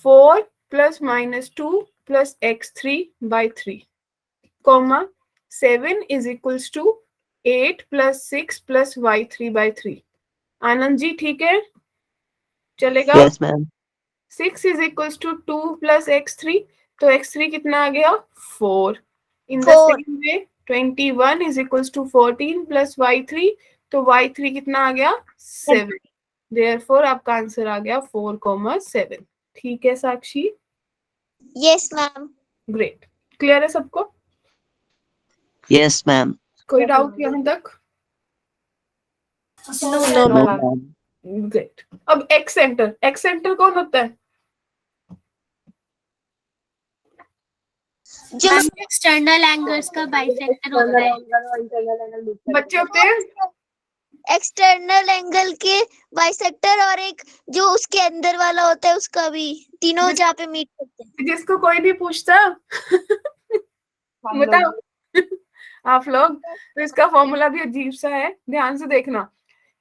4 plus -2 plus x3 by 3 comma 7 is equals to 8 plus 6 plus y3 by 3 Anand ji ठीक है चलेगा yes ma'am 6 is equals to 2 plus x3 तो x3 कितना आ गया 4 in the 4. Same way 21 is equals to 14 plus y3 तो y3 कितना आ गया 7 देयरफॉर आपका आंसर आ गया 4,7 ठीक है साक्षी Yes, ma'am. ग्रेट क्लियर है सबको यस मैम कोई डाउट यहाँ तक No, no ma'am. Ma'am great अब एक्स सेंटर कौन होता है जो एक्सटर्नल एंगल्स का बाइसेक्टर होता है. बच्चे होते हैं एक्सटर्नल एंगल के बाइसेक्टर और एक जो उसके अंदर वाला होता है उसका भी तीनों जहाँ पे मीट करते हैं. जिसको कोई नहीं पूछता बताओ आप लोग तो इसका फॉर्मूला भी अजीब सा है ध्यान से देखना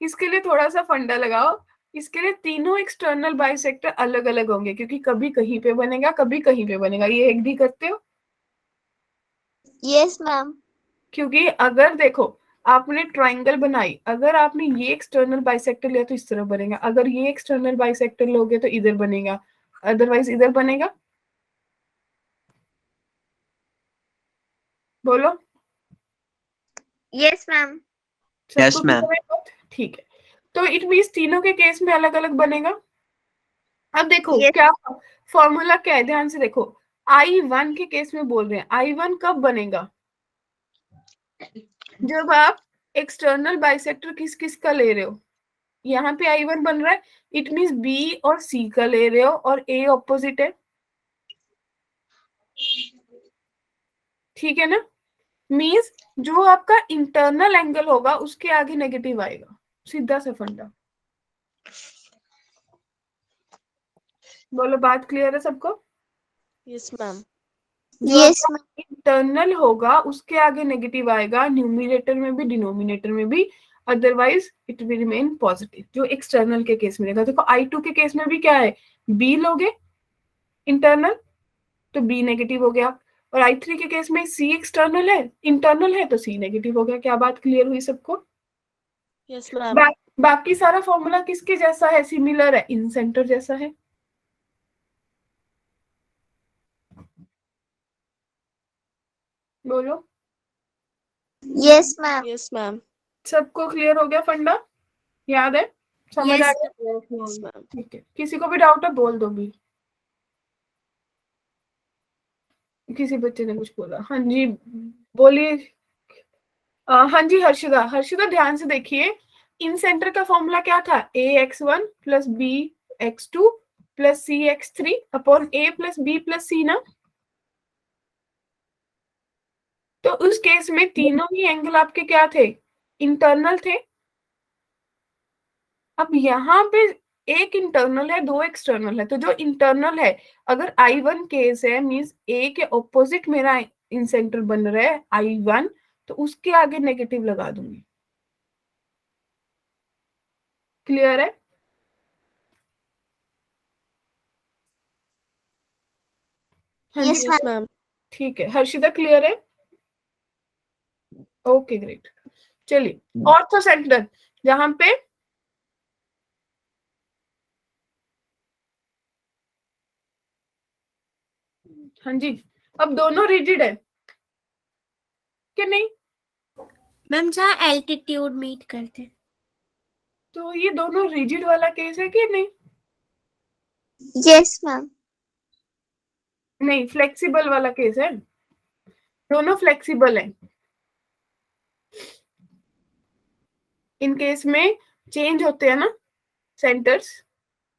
इसके लिए थोड़ा सा फंडा लगाओ इसके लिए तीनों एक्सटर्नल बाइसेक्टर अलग अलग होंगे क्योंकि कभी कहीं पे बनेगा कभी कहीं पे बनेगा ये एग्री करते हो यस मैम. क्योंकि अगर देखो आपने ट्राइंगल बनाई अगर आपने ये एक्सटर्नल बाइसेक्टर लिया तो इस तरह बनेगा अगर ये एक्सटर्नल बाइसेक्टर लोगे तो इधर बनेगा अदरवाइज इधर बनेगा बोलो यस मैम. यस सबको मैम clear है? ठीक है तो इट मींस तीनों के केस में अलग अलग बनेगा अब देखो Yes. क्या फॉर्मूला क्या है ध्यान से देखो I1 के केस में बोल रहे हैं I1 कब बनेगा जब आप एक्सटर्नल बाइसेक्टर किस किस का ले रहे हो यहाँ पे I1 बन रहा है इट मींस B और C का ले रहे हो और A ऑपोजिट है ठीक है ना मींस जो आपका इंटरनल एंगल होगा उसके आगे नेगेटिव आएगा सीधा सा फंडा बोलो बात क्लियर है सबको Yes, ma'am. जो यस आपका इंटरनल होगा उसके आगे नेगेटिव आएगा, न्यूमिनेटर में भी डिनोमिनेटर में भी, otherwise it will remain positive. जो एक्सटर्नल के केस में रहेगा, देखो I2 के केस में भी क्या है, बी लोगे इंटरनल तो बी नेगेटिव हो गया, और I3 के केस में सी एक्सटर्नल है, इंटरनल है तो सी नेगेटिव हो गया। क्या बात क्लियर हुई सबको? Yes ma'am. बाकी सारा फॉर्मूला किसके जैसा है, सिमिलर है, इन सेंटर जैसा है। बोलो। Yes ma'am. Yes ma'am. सबको क्लियर हो गया फंडा, याद है, समझ आ यस गया? Yes ma'am. ठीक है, किसी को भी डाउट है बोल दो भी। किसी बच्चे ने कुछ बोला? हाँ जी बोलिए। हाँ जी हर्षिता, हर्षिता ध्यान से देखिए, इन सेंटर का फॉर्मूला क्या था, ax1 plus bx2 plus cx3 upon a plus b plus c ना। तो उस केस में तीनों ही एंगल आपके क्या थे, इंटरनल थे। अब यहाँ पे एक इंटरनल है, दो एक्सटर्नल है, तो जो इंटरनल है, अगर I1 केस है मींस a के ऑपोजिट मेरा इन सेंटर बन रहा है I1, तो उसके आगे नेगेटिव लगा दूंगी। क्लियर है? हाँ जी यस यस मैम। ठीक है, हर्षिता क्लियर है? Okay great. चलिए ऑर्थो सेंटर, जहां पे हाँ जी, अब दोनों रिजिड है कि नहीं? मैम जहाँ एल्टीट्यूड मीट करते, तो ये दोनों रिजिड वाला केस है कि नहीं? Yes ma'am. नहीं, फ्लेक्सिबल वाला केस है, दोनों फ्लेक्सिबल है। इन केस में चेंज होते हैं ना सेंटर्स।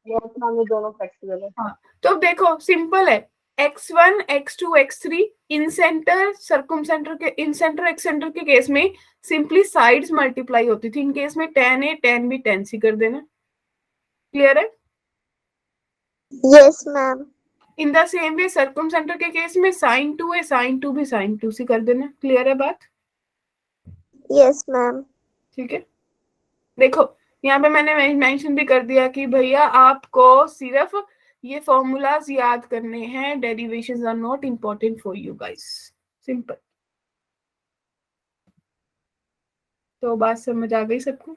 यस मैम, ये दोनों फ्लेक्सिबल है। हाँ, तो अब देखो सिंपल है, x1 x2 x3 इन सेंटर सर्कुम सेंटर के, इन सेंटर एक्स सेंटर के केस में सिंपली साइड्स मल्टीप्लाई होती थी, इन केस में tan a tan b tan c कर देना। क्लियर है? Yes ma'am. In the same way circumcentre के केस में sin 2 है sin 2 भी sin 2c कर देना। क्लियर है बात? Yes ma'am. ठीक है, देखो यहाँ पे मैंने मेंशन भी कर दिया कि भैया आपको सिर्फ ये फॉर्मूलाज याद करने हैं, derivations are not important for you guys, simple. तो बात समझ आ गई सबको?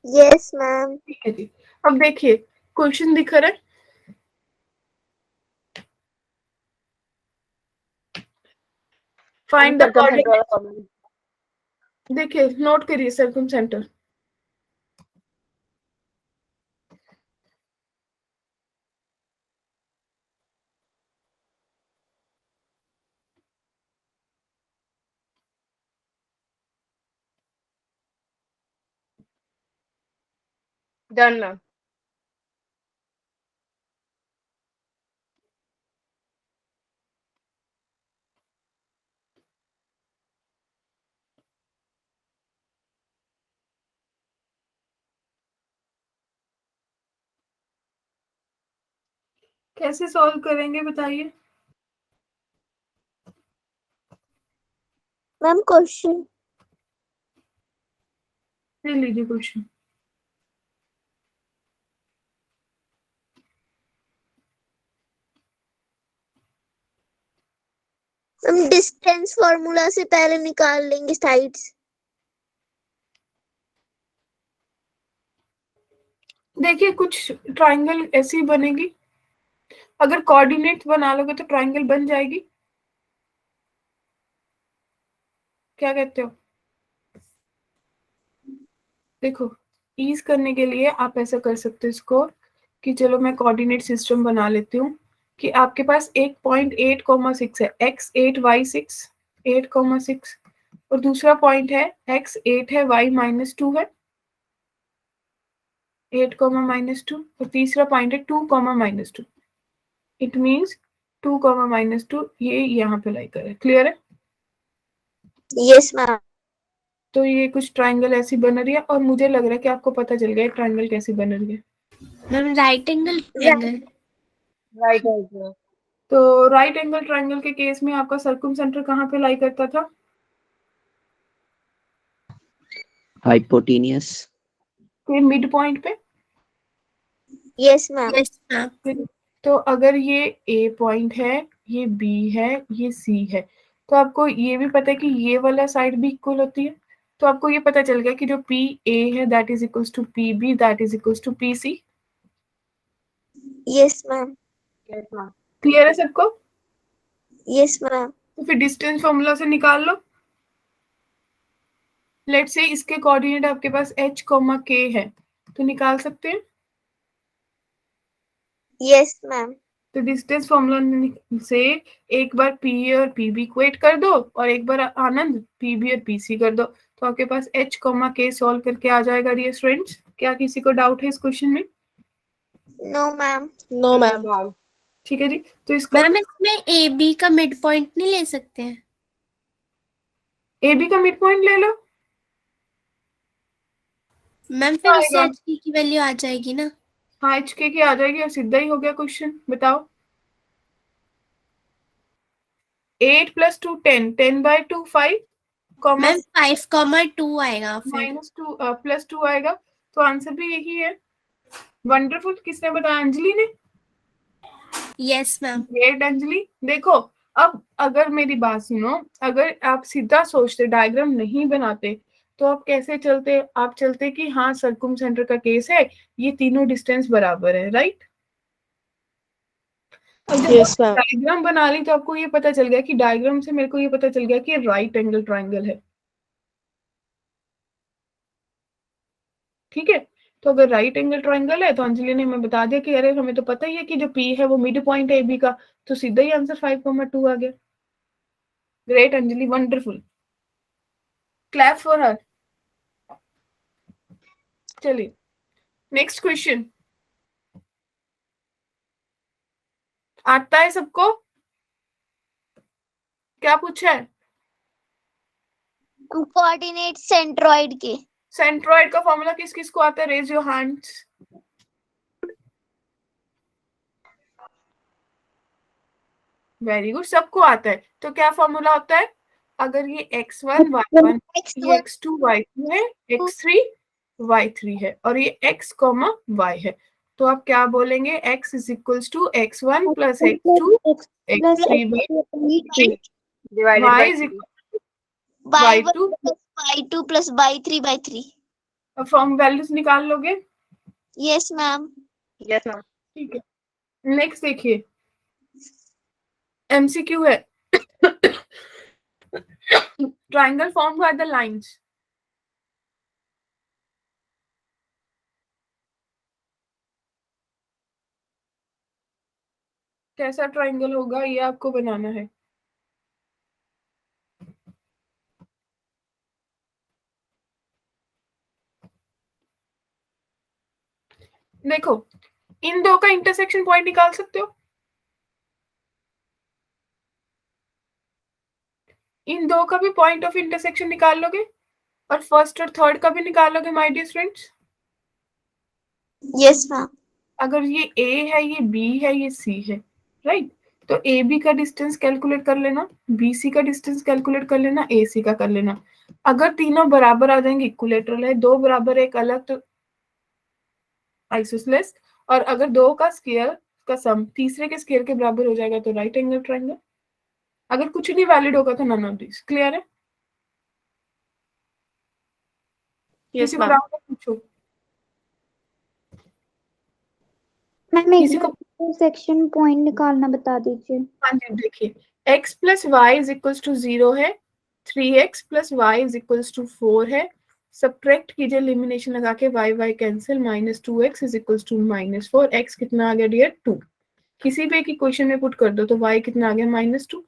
Yes ma'am. ठीक है जी, अब देखिए क्वेश्चन दिख रहा है, फाइंड द कोऑर्डिनेट। देखिए नोट करिए सर्कम सेंटर, डन मैम। कैसे सॉल्व करेंगे बताइए? Ma'am question. ले लीजिए क्वेश्चन। हम डिस्टेंस फॉर्मूला से पहले निकाल लेंगे साइड्स। देखिए कुछ ट्राइंगल ऐसी बनेगी, अगर कोऑर्डिनेट बना लोगे तो ट्राइंगल बन जाएगी। क्या कहते हो? देखो ईज करने के लिए आप ऐसा कर सकते हो इसको, कि चलो मैं कोऑर्डिनेट सिस्टम बना लेती हूँ, कि आपके पास एक पॉइंट 8,6 है, x8 y6 8,6, और दूसरा पॉइंट है x8 है y-2 है 8,-2, और तीसरा पॉइंट है 2,-2। इट मीन्स 2,-2 ये यहाँ पे लाई करे। क्लियर है? Yes ma'am. तो ये कुछ ट्राइंगल ऐसी बन रही है, और मुझे लग रहा है कि आपको पता चल गया ट्राइंगल कैसी बन रही है। Ma'am right angle angle right angle. तो राइट एंगल ट्राइंगल के केस में आपका सर्कम सेंटर कहाँ पे लाई करता था? Hypotenuse. के मिड पॉइंट पे। Yes ma'am. Yes ma'am. तो अगर ये ए पॉइंट है, ये बी है, ये सी है, तो आपको ये भी पता है कि ये वाला साइड भी इक्वल होती है। तो आपको ये पता चल गया कि जो पी ए है that is equals to P B that is equals to P C. Yes ma'am. Yes ma'am. Clear है सबको? Yes ma'am. तो फिर डिस्टेंस फॉर्मूला से निकाल लो। लेट्स से इसके कोऑर्डिनेट आपके पास h, k है, तो निकाल सकते हैं। Yes ma'am. तो डिस्टेंस फॉर्मूला से एक बार पी और पी बी इक्वेट कर दो और एक बार आनंद पी बी और पी सी कर दो, तो आपके पास h, k सॉल्व करके आ जाएगा डियर स्टूडेंट्स। क्या किसी को डाउट है इस क्वेश्चन में? No ma'am. No ma'am. ठीक है जी। तो इसका मैम इसमें ए बी का मिड पॉइंट नहीं ले सकते हैं? ए बी का मिड पॉइंट ले लो। मैम फिर उससे आएगा। एच की वैल्यू आ जाएगी ना? हाँ एच के की आ जाएगी और सीधा ही हो गया क्वेश्चन। बताओ। 8 + 2 10, 10/2 5, मैम 5,2 आएगा फिर। -2 +2 आएगा। तो आंसर भी यही है। वंडरफुल। किसने बताया? अंजलि ने। Yes ma'am. ग्रेट अंजलि। देखो, अब अगर मेरी बात सुनो, अगर आप सीधा सोचते, डायग्राम नहीं बनाते, तो आप कैसे चलते? आप चलते कि हाँ सर्कुम सेंटर का केस है, ये तीनों डिस्टेंस बराबर है, राइट? अब जब यस मैम। डायग्राम बना ली तो आपको ये पता चल गया कि डायग्राम से मेरे को ये पता चल गया कि राइट एंगल ट्राइंगल है। ठीक है। तो अगर राइट एंगल ट्राइंगल है तो अंजलि ने हमें बता दिया कि अरे हमें तो पता ही है कि जो पी है वो मिड पॉइंट है ए बी का, तो सीधा ही आंसर 5,2 आ गया। Great Anjali, wonderful. Clap for her. चलिए नेक्स्ट क्वेश्चन। आता है सबको? क्या पूछा है? कोऑर्डिनेट सेंट्रॉइड के। सेंट्रॉइड का फॉर्मूला किस किस को आता है? Raise your hands. Very good, सबको आता है। तो क्या फॉर्मूला होता है? अगर ये x1 y1, ये x2 y2 है, x3 y3 है और ये x, y है, तो आप क्या बोलेंगे? x = x1 + x2 x3 y3, divided y by is 3। equal y2। y2 + y3/3। अब फॉर्म वैल्यूज निकाल लोगे? Yes ma'am. Yes ma'am. ठीक है। नेक्स्ट देखिए, MCQ है। Triangle form by the lines. कैसा ट्राइंगल होगा ये आपको बनाना है। देखो, इन दो का इंटरसेक्शन पॉइंट निकाल सकते हो? इन दो का भी पॉइंट ऑफ इंटरसेक्शन निकाल लोगे और फर्स्ट और थर्ड का भी निकाल लोगे my dear students? Yes ma'am. अगर ये A है, ये B है, ये C है, राइट? तो AB का डिस्टेंस कैलकुलेट कर लेना, BC का डिस्टेंस कैलकुलेट कर लेना, AC का कर लेना। अगर तीनों बराबर आ जाएंगे, इक्विलेटरल है, दो बराबर एक अलग, तो आइसोसेलेस। और अगर दो का स्क्वायर का सम तीसरे के स्क्वायर के बराबर हो जाएगा तो राइट एंगल ट्रायंगल। अगर कुछ नहीं वैलिड होगा तो नन ऑफ दिस। क्लियर है? यस किसी को मैम। डाउट है? पूछो। मैम एक किसी को? सेक्शन पॉइंट निकालना बता दीजिए। हाँ जी, देखिए, x + y = 0 है, 3x + y = 4 है। सब्ट्रैक्ट कीजिए एलिमिनेशन लगा के, y कैंसिल, -2x = -4। x कितना आ गया डियर? 2। किसी भी की क्वेश्चन में पुट कर दो तो y कितना आ गया? -2।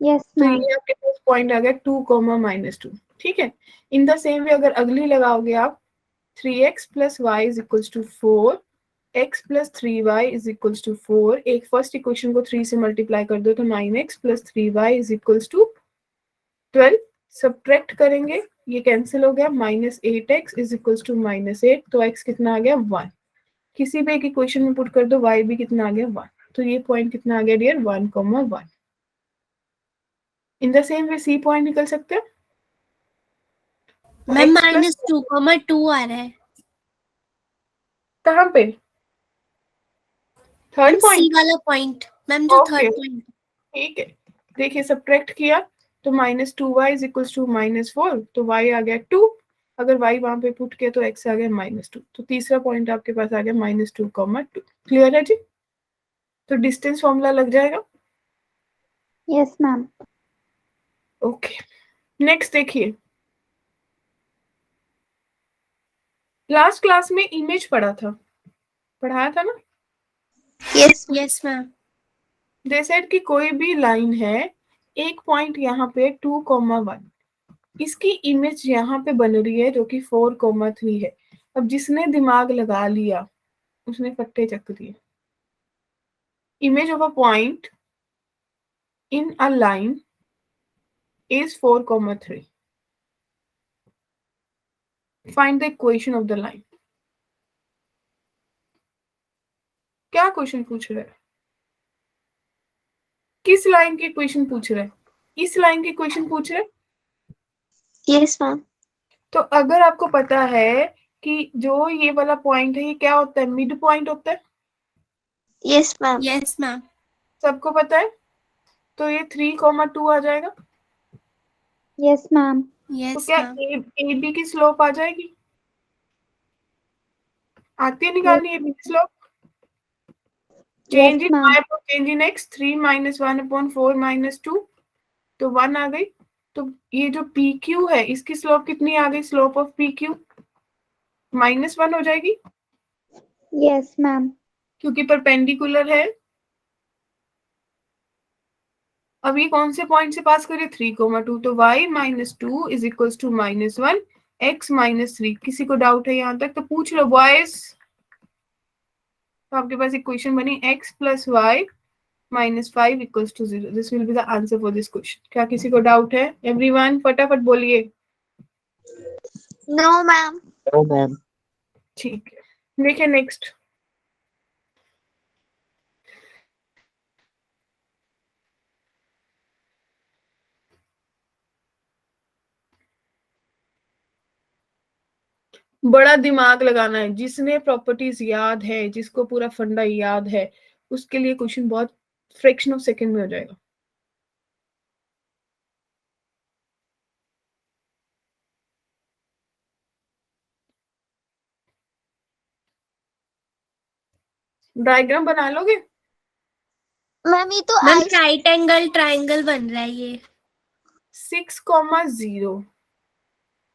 यस तो मैम। ये आपके पास पॉइंट आ गया 2, -2। ठीक है। इन द सेम वे अगर अगली लगाओगे आप, 3x + y = 4, x + 3y = 4। एक फर्स्ट इक्वेशन को 3 से मल्टीप्लाई कर दो तो 9x + 3y = 12। सब्ट्रैक्ट करेंगे, ये कैंसिल हो गया, -8x = -8, तो x कितना आ गया? 1। किसी भी एक इक्वेशन में पुट कर दो, y भी कितना आ गया 1, तो ये पॉइंट कितना आ गया dear 1,1। In the same way C point निकल सकते हैं। मैम X plus- -2,2 आ रहा है। कहाँ पे? Third C point. वाला पॉइंट मैम, जो Okay. Third point. ठीक है, देखिए सब्ट्रैक्ट किया तो -2y इज इक्वल्स टू -4, तो y आ गया 2। अगर y वहां पे पुट किया तो x आ गया -2, तो तीसरा पॉइंट आपके पास आ गया -2,2। क्लियर है जी? तो डिस्टेंस फॉर्मूला लग जाएगा। Yes ma'am. ओके, नेक्स्ट देखिए, लास्ट क्लास में इमेज पढ़ा था, पढ़ाया था ना? Yes yes ma'am. They said कि कोई भी लाइन है, एक पॉइंट यहाँ पे 2,1, इसकी इमेज यहाँ पे बन रही है जो कि 4,3 है। अब जिसने दिमाग लगा लिया उसने फट्टे चक दिए। Image of a point in a line is 4,3. Find the equation of the line. क्या क्वेश्चन पूछ रहा है? किस लाइन की इक्वेशन पूछ रहा है? इस लाइन की इक्वेशन पूछ रहा है। Yes ma'am. तो अगर आपको पता है कि जो ये वाला पॉइंट है ये क्या होता है, मिड पॉइंट होता है, यस मैम। Yes ma'am. सबको पता है, तो ये 3,2 आ जाएगा। Yes ma'am. तो यस क्या मैम। ए बी की स्लोप आ जाएगी? आती है निकालनी ए बी की slope? Change in ma'am. y upon change in x, 3 - 1 upon 4 - 2, तो 1 आ गई। तो ये जो पी क्यू है इसकी स्लोप कितनी आ गई? स्लोप ऑफ पी क्यू -1 हो जाएगी, यस मैम। क्योंकि परपेंडिकुलर है। अब ये कौन से पॉइंट से पास करे? 3,2, तो y -2 is equals to -1, x -3। किसी को डाउट है यहाँ तक तो पूछ लो बॉयज। तो आपके पास इक्वेशन बनी x + y -5 equals to 0। This will be the answer for this question. क्या किसी को डाउट है? एवरीवन फटाफट बोलिए। No ma'am. No, ma'am. ठीक है, देखिए नेक्स्ट। बड़ा दिमाग लगाना है, जिसने प्रॉपर्टीज याद है, जिसको पूरा फंडा याद है, उसके लिए क्वेश्चन बहुत फ्रैक्शन ऑफ सेकंड में हो जाएगा। डायग्राम बना लोगे? मैम ये तो मैम आई राइट एंगल ट्राइंगल बन रहा है ये। 6,0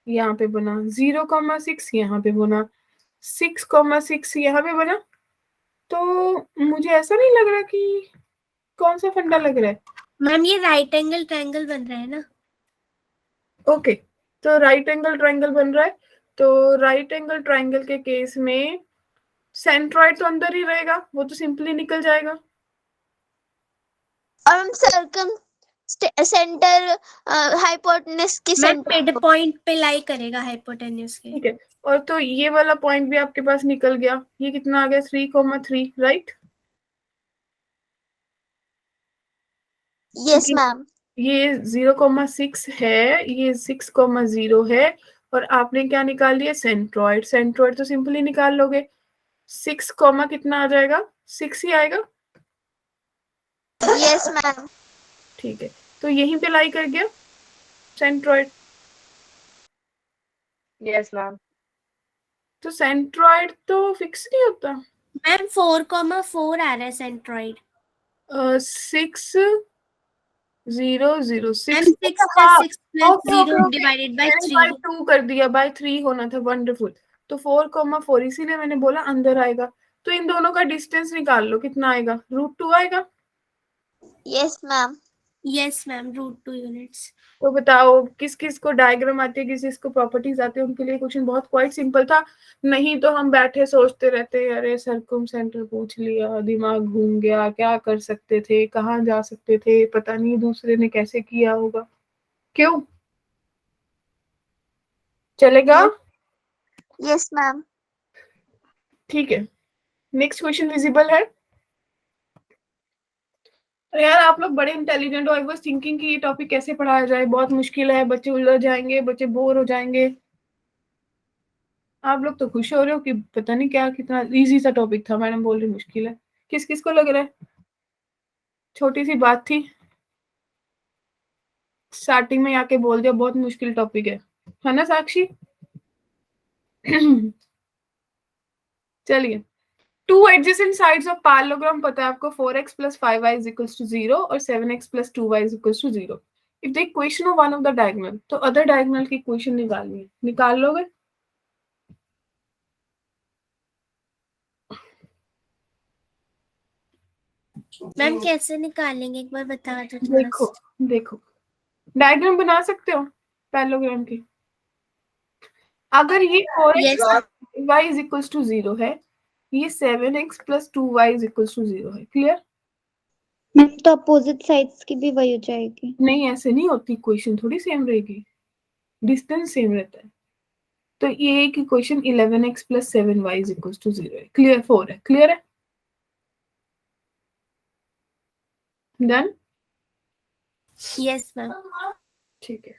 यहाँ पे बना, 0,6 यहाँ पे बना, 6,6 यहाँ पे बना। तो मुझे ऐसा नहीं लग रहा कि कौन सा फंडा लग रहा है। मैम ये राइट एंगल ट्राइंगल बन रहा है ना। ओके, तो राइट एंगल ट्राइंगल बन रहा है। तो राइट एंगल ट्राइंगल के केस में सेंट्रॉइड तो अंदर ही रहेगा, वो तो सिंपली निकल जाएगा। और हम सर्कम सेंटर हाइपोटेनस के मैम सेंटर मिड पॉइंट पे लाई करेगा हाइपोटेन्यूज के। ठीक है, और तो ये वाला पॉइंट भी आपके पास निकल गया। ये कितना आ गया? 3,3, राइट? Yes ma'am. ये 0,6 है, ये 6,0 है, और आपने क्या निकाल लिया? सेंट्रॉइड। सेंट्रॉइड तो सिंपली निकाल लोगे, 6, कितना आ जाएगा? 6 ही आएगा। Yes ma'am. ठीक है, तो यहीं पे लाई कर गया सेंट्रॉइड। Yes, ma'am. तो सेंट्रॉइड तो फिक्स नहीं होता। मैम 4,4 आ रहा है सेंट्रॉइड। 6,0,0 मैम 6। 6 हाँ, + 6 + ओके 0 डिवाइडेड बाय 3। 2 कर दिया, बाय 3 होना था। वंडरफुल। तो 4,4, इसीलिए मैंने बोला अंदर आएगा। तो इन दोनों का डिस्टेंस निकाल लो, कितना आएगा? √2 आएगा। Yes ma'am. Yes ma'am, √2 units. तो बताओ किस किस को डायग्राम आती है, किस किस को प्रॉपर्टीज आती है, उनके लिए क्वेश्चन बहुत क्वाइट सिंपल था। नहीं तो हम बैठे सोचते रहते, अरे सरकम सेंटर पूछ लिया, दिमाग घूम गया, क्या कर सकते थे, कहाँ जा सकते थे, पता नहीं दूसरे ने कैसे किया होगा। क्यों? चलेगा? Yes ma'am. ठीक है, नेक्स्ट क्वेश्चन विजिबल है? तो यार आप लोग बड़े इंटेलिजेंट हो। आई वाज थिंकिंग कि ये टॉपिक कैसे पढ़ाया जाए, बहुत मुश्किल है, बच्चे उलझ जाएंगे, बच्चे बोर हो जाएंगे। आप लोग तो खुश हो रहे हो कि पता नहीं क्या, कितना इजी सा टॉपिक था, मैडम बोल रही मुश्किल है। किस किस को लग रहा है छोटी सी बात थी, स्टार्टिंग में आके बोल दिया बहुत मुश्किल टॉपिक है ना साक्षी? चलिए, two adjacent sides of parallelogram पता है आपको, 4x plus 5y is equals to 0 और 7x plus 2y is equals to 0। If the equation of one of the diagonal, तो अदर डायगोनल की इक्वेशन निकालनी है, निकाल लोगे? मैम कैसे निकालेंगे एक बार बता दो थोड़ा देखो सा। देखो, डायग्राम बना सकते हो पैरेललोग्राम की। अगर ये 4x Yes, plus y is equals to 0 है, ये 7x plus 2y is equals to 0 है। क्लियर? मैम तो अपोजिट साइड्स की भी वही हो जाएगी। नहीं, ऐसे नहीं होती, इक्वेशन थोड़ी सेम रहेगी, डिस्टेंस सेम रहता है। तो ये एक equation 11x plus 7y is equals to 0 है। क्लियर? 4 है। क्लियर है? डन? yes ma'am. ठीक है,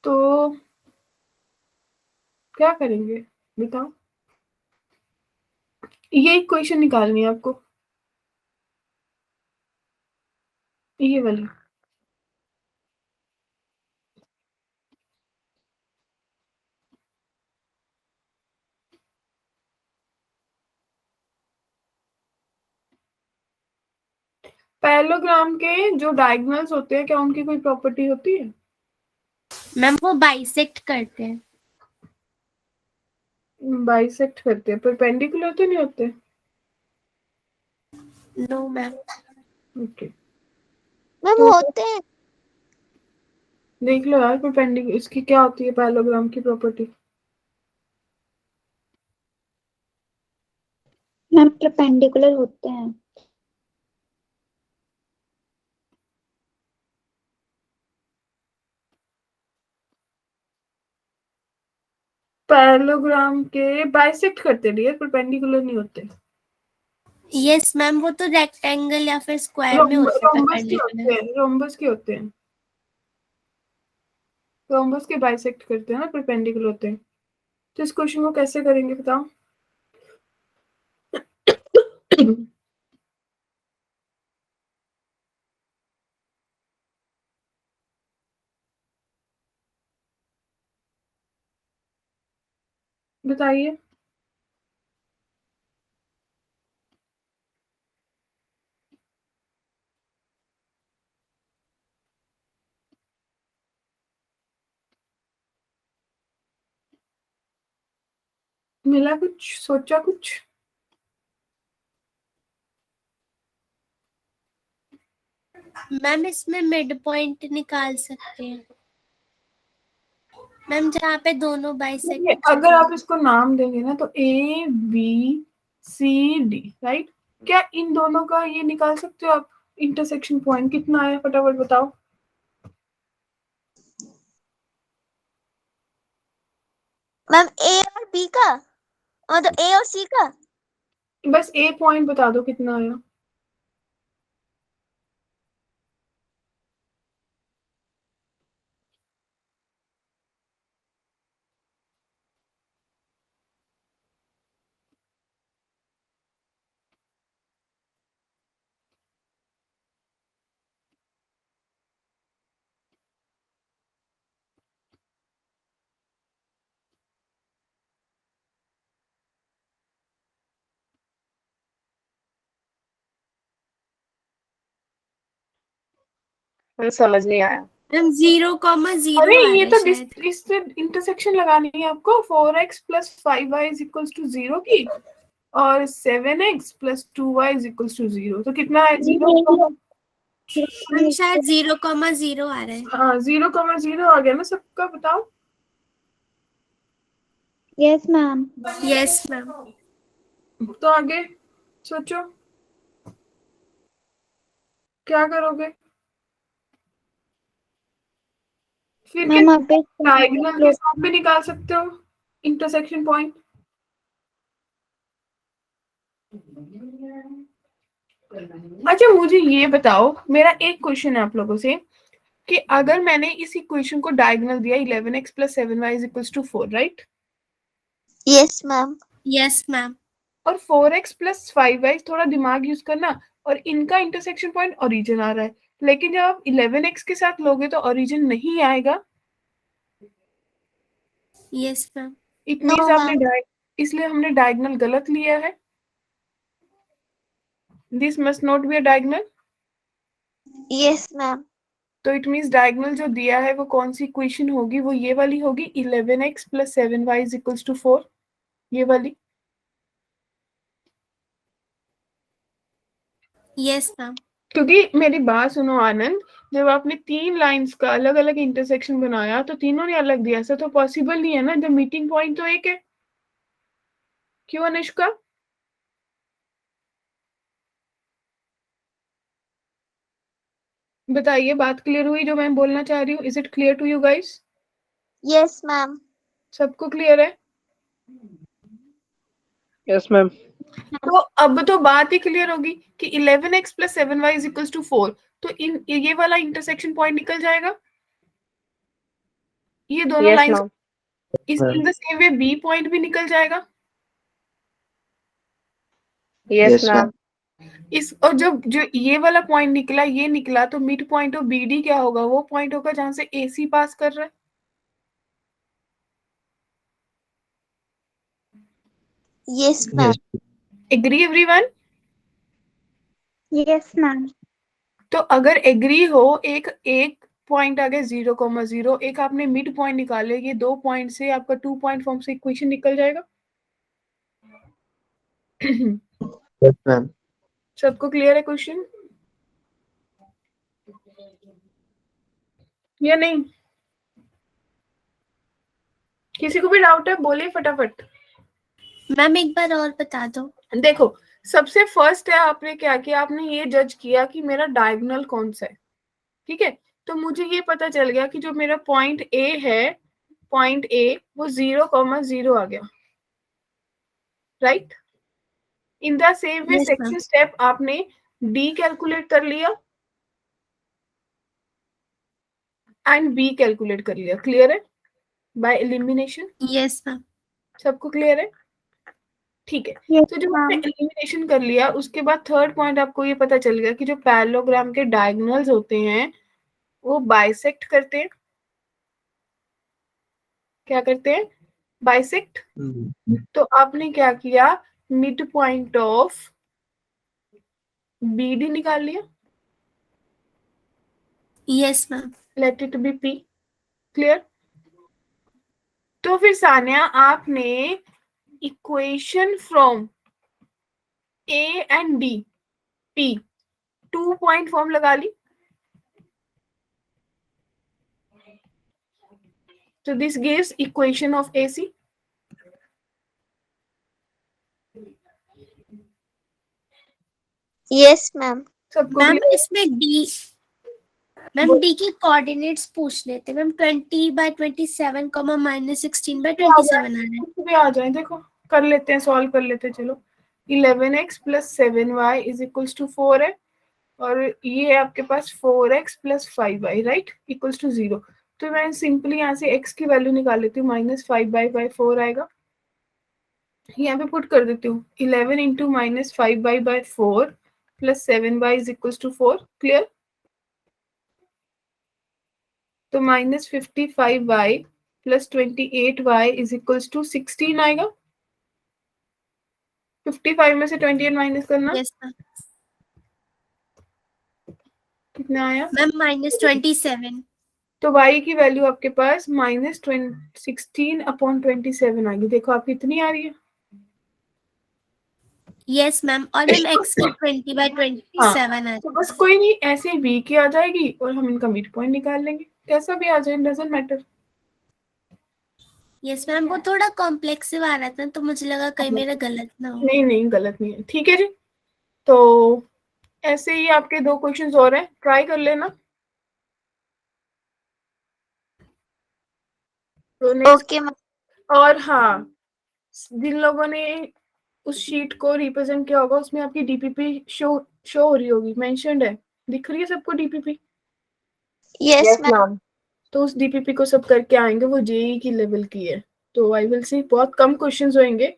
तो क्या करेंगे बताओ? ये इक्वेशन निकालनी है आपको, ये वाली। पैरेललोग्राम के जो डायगोनल्स होते हैं, क्या उनकी कोई प्रॉपर्टी होती है? मैम वो बाइसेक्ट करते हैं। बाइसेक्ट करते हैं, परपेंडिकुलर तो नहीं होते? No ma'am. ओके, मैम तो होते हैं। देख लो यार, परपेंडिकुलर इसकी क्या होती है पैरेललोग्राम की प्रॉपर्टी? मैम परपेंडिकुलर होते हैं। पैरेललोग्राम के बाइसेक्ट करते डियर, परपेंडिकुलर नहीं होते। यस मैम, वो तो रेक्टेंगल या फिर स्क्वायर में होते हैं रोम्बस के होते परपेंडिकुलर। हैं, रोम्बस के होते हैं, रोम्बस के बाइसेक्ट करते हैं ना, परपेंडिकुलर होते हैं। तो इस क्वेश्चन को कैसे करेंगे बताओ? बताइए। मिला कुछ? सोचा कुछ? मैम इसमें मिड पॉइंट निकाल सकते हैं मैम, जहाँ पे दोनों बाइसेक्ट। अगर आप इसको नाम देंगे ना, तो A B C D, right? क्या इन दोनों का ये निकाल सकते हो आप इंटरसेक्शन पॉइंट कितना आया, फटाफट बताओ। मैम ए और बी का, मतलब ए और सी का। बस A पॉइंट बता दो कितना आया। मुझे समझ नहीं आया। मैम 0,0 अरे आ ये रहा तो है शायद। इससे इंटरसेक्शन लगानी है आपको, 4x plus 5y is equals to 0 की, और 7x plus 2y is equals to 0। तो कितना है? 0, मैम शायद 0,0 आ रहा है। हाँ 0,0 आ गया ना सबका, बताओ। Yes ma'am. Yes ma'am. तो आगे सोचो क्या करोगे फिर? क्या मैम आप डायगोनल के साथ भी निकाल सकते हो इंटरसेक्शन पॉइंट? अच्छा मुझे ये बताओ, मेरा एक क्वेश्चन है आप लोगों से कि अगर मैंने इस इक्वेशन को डायगोनल दिया 11x + 7y = 4, right? Yes ma'am. Yes ma'am. और 4x + 5y, थोड़ा दिमाग यूज करना, और इनका इंटरसेक्शन पॉइंट ओरिजिन आ रहा है, लेकिन जब आप 11x के साथ लोगे तो ओरिजिन नहीं आएगा। Yes ma'am. It no means ma'am. इसलिए हमने डायगोनल गलत लिया है। This must not be a diagonal. Yes ma'am. तो इट मींस डायगोनल जो दिया है वो कौन सी इक्वेशन होगी? वो ये वाली होगी, 11x + 7y = 4, ये वाली। Yes ma'am. क्योंकि मेरी बात सुनो आनंद, जब आपने 3 लाइंस का अलग अलग इंटरसेक्शन बनाया तो तीनों ने अलग दिया, ऐसा तो पॉसिबल नहीं है ना, जब मीटिंग पॉइंट तो एक है। क्यों अनुष्का? बताइए, बात क्लियर हुई जो मैं बोलना चाह रही हूँ? Is it clear to you guys? Yes ma'am. सबको क्लियर है? Yes ma'am. तो अब तो बात ही क्लियर होगी कि 11x + 7y = 4, तो ये वाला इंटरसेक्शन पॉइंट निकल जाएगा, ये दोनों यस लाइंस। मैम। इस in the same way B point भी निकल जाएगा। Yes ma'am. इस और जो ये वाला पॉइंट निकला, ये निकला, तो मिड पॉइंट ऑफ बीडी क्या होगा? वो पॉइंट होगा जहां से एसी पास कर रहा है। Yes ma'am. Agree everyone? Yes ma'am. तो अगर एग्री हो, एक एक पॉइंट आ गया 0,0, एक आपने मिड पॉइंट निकाले, ये 2 पॉइंट से आपका 2 पॉइंट फॉर्म से इक्वेशन निकल जाएगा। Yes, ma'am. सबको क्लियर है क्वेश्चन या नहीं? किसी को भी डाउट है बोलिए फटाफट। मैम एक बार और बता दो। देखो, सबसे फर्स्ट है आपने क्या किया, आपने ये जज किया कि मेरा डायगोनल कौन सा है, ठीक है? तो मुझे ये पता चल गया कि जो मेरा पॉइंट ए है, पॉइंट ए वो 0,0 आ गया, right? In the same way yes ma'am. Second step आपने डी कैलकुलेट कर लिया एंड बी कैलकुलेट कर लिया। क्लियर है? By elimination. Yes ma'am. सबको क्लियर है? ठीक है। यस तो जब आपने मैम। एलिमिनेशन कर लिया, उसके बाद थर्ड पॉइंट आपको ये पता चल गया कि जो पैरेललोग्राम के डायगोनल्स होते हैं वो बाइसेक्ट करते हैं। क्या करते हैं? बाइसेक्ट। तो आपने क्या किया, मिड पॉइंट ऑफ बीडी निकाल लिया, yes ma'am. Let it be P. Clear? तो फिर सानिया, आपने equation from A and D, P, 2 point form लगा ली। So this gives equation of AC. Yes ma'am. सबको मैम clear है? इसमें डी, मैम डी के कोऑर्डिनेट्स पूछ लेते मैम। 20/27, -16/27 आ रहा है। कुछ भी आ जाए, देखो कर लेते हैं, सॉल्व कर लेते हैं। चलो, 11x + 7y = 4 है, और ये है आपके पास 4x + 5y, राइट, = 0। तो मैं सिंपली यहाँ से x की वैल्यू निकाल लेती हूँ, -5/4 आएगा। यहाँ पे पुट कर देती हूँ, 11 × -5/4 + 7y = 4। क्लियर? तो -55y + 28y = 16 आएगा। 55 में से 28 माइनस करना, यस मैम। कितना आया? मैम -27। तो y की वैल्यू आपके पास -16/27 आएगी। देखो आप कितनी आ रही है। Yes ma'am. और मैम एक्स की 20/27 हाँ, आ रहा है। तो बस कोई नहीं, ऐसे ही b की आ जाएगी और हम इनका मिड पॉइंट निकाल लेंगे, कैसा भी आ जाए, डजंट मैटर। यस मैम, वो थोड़ा कॉम्प्लेक्सिव आ रहा था तो मुझे लगा कहीं मेरा गलत ना हो। नहीं नहीं, गलत नहीं है, ठीक है जी। तो ऐसे ही आपके 2 क्वेश्चंस और हैं, ट्राई कर लेना। तो नेक्स्ट, ओके मैम। और हाँ, जिन लोगों ने उस शीट को रिप्रेजेंट किया होगा, उसमें आपकी डीपीपी शो हो रही होगी, मेंशन्ड है, दिख रही है सबको डीपीपी? Yes ma'am. मैम। तो उस डीपीपी को सब करके आएंगे, वो जेई की लेवल की है, तो आई विल सी बहुत कम क्वेश्चंस होंगे।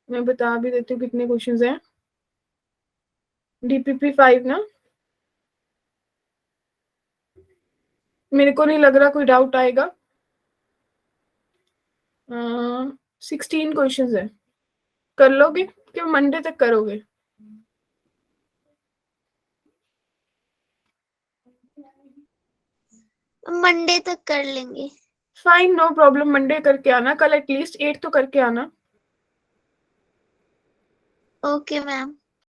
मैं बता भी देती हूँ कितने क्वेश्चंस हैं। डीपीपी 5 ना, मेरे को नहीं लग रहा कोई डाउट आएगा। 16 क्वेश्चंस है, कर लोगे कि मंडे तक करोगे? मंडे तक कर लेंगे। फाइन, नो प्रॉब्लम, मंडे करके आना, कल एटलीस्ट 8 तो करके आना। Okay ma'am.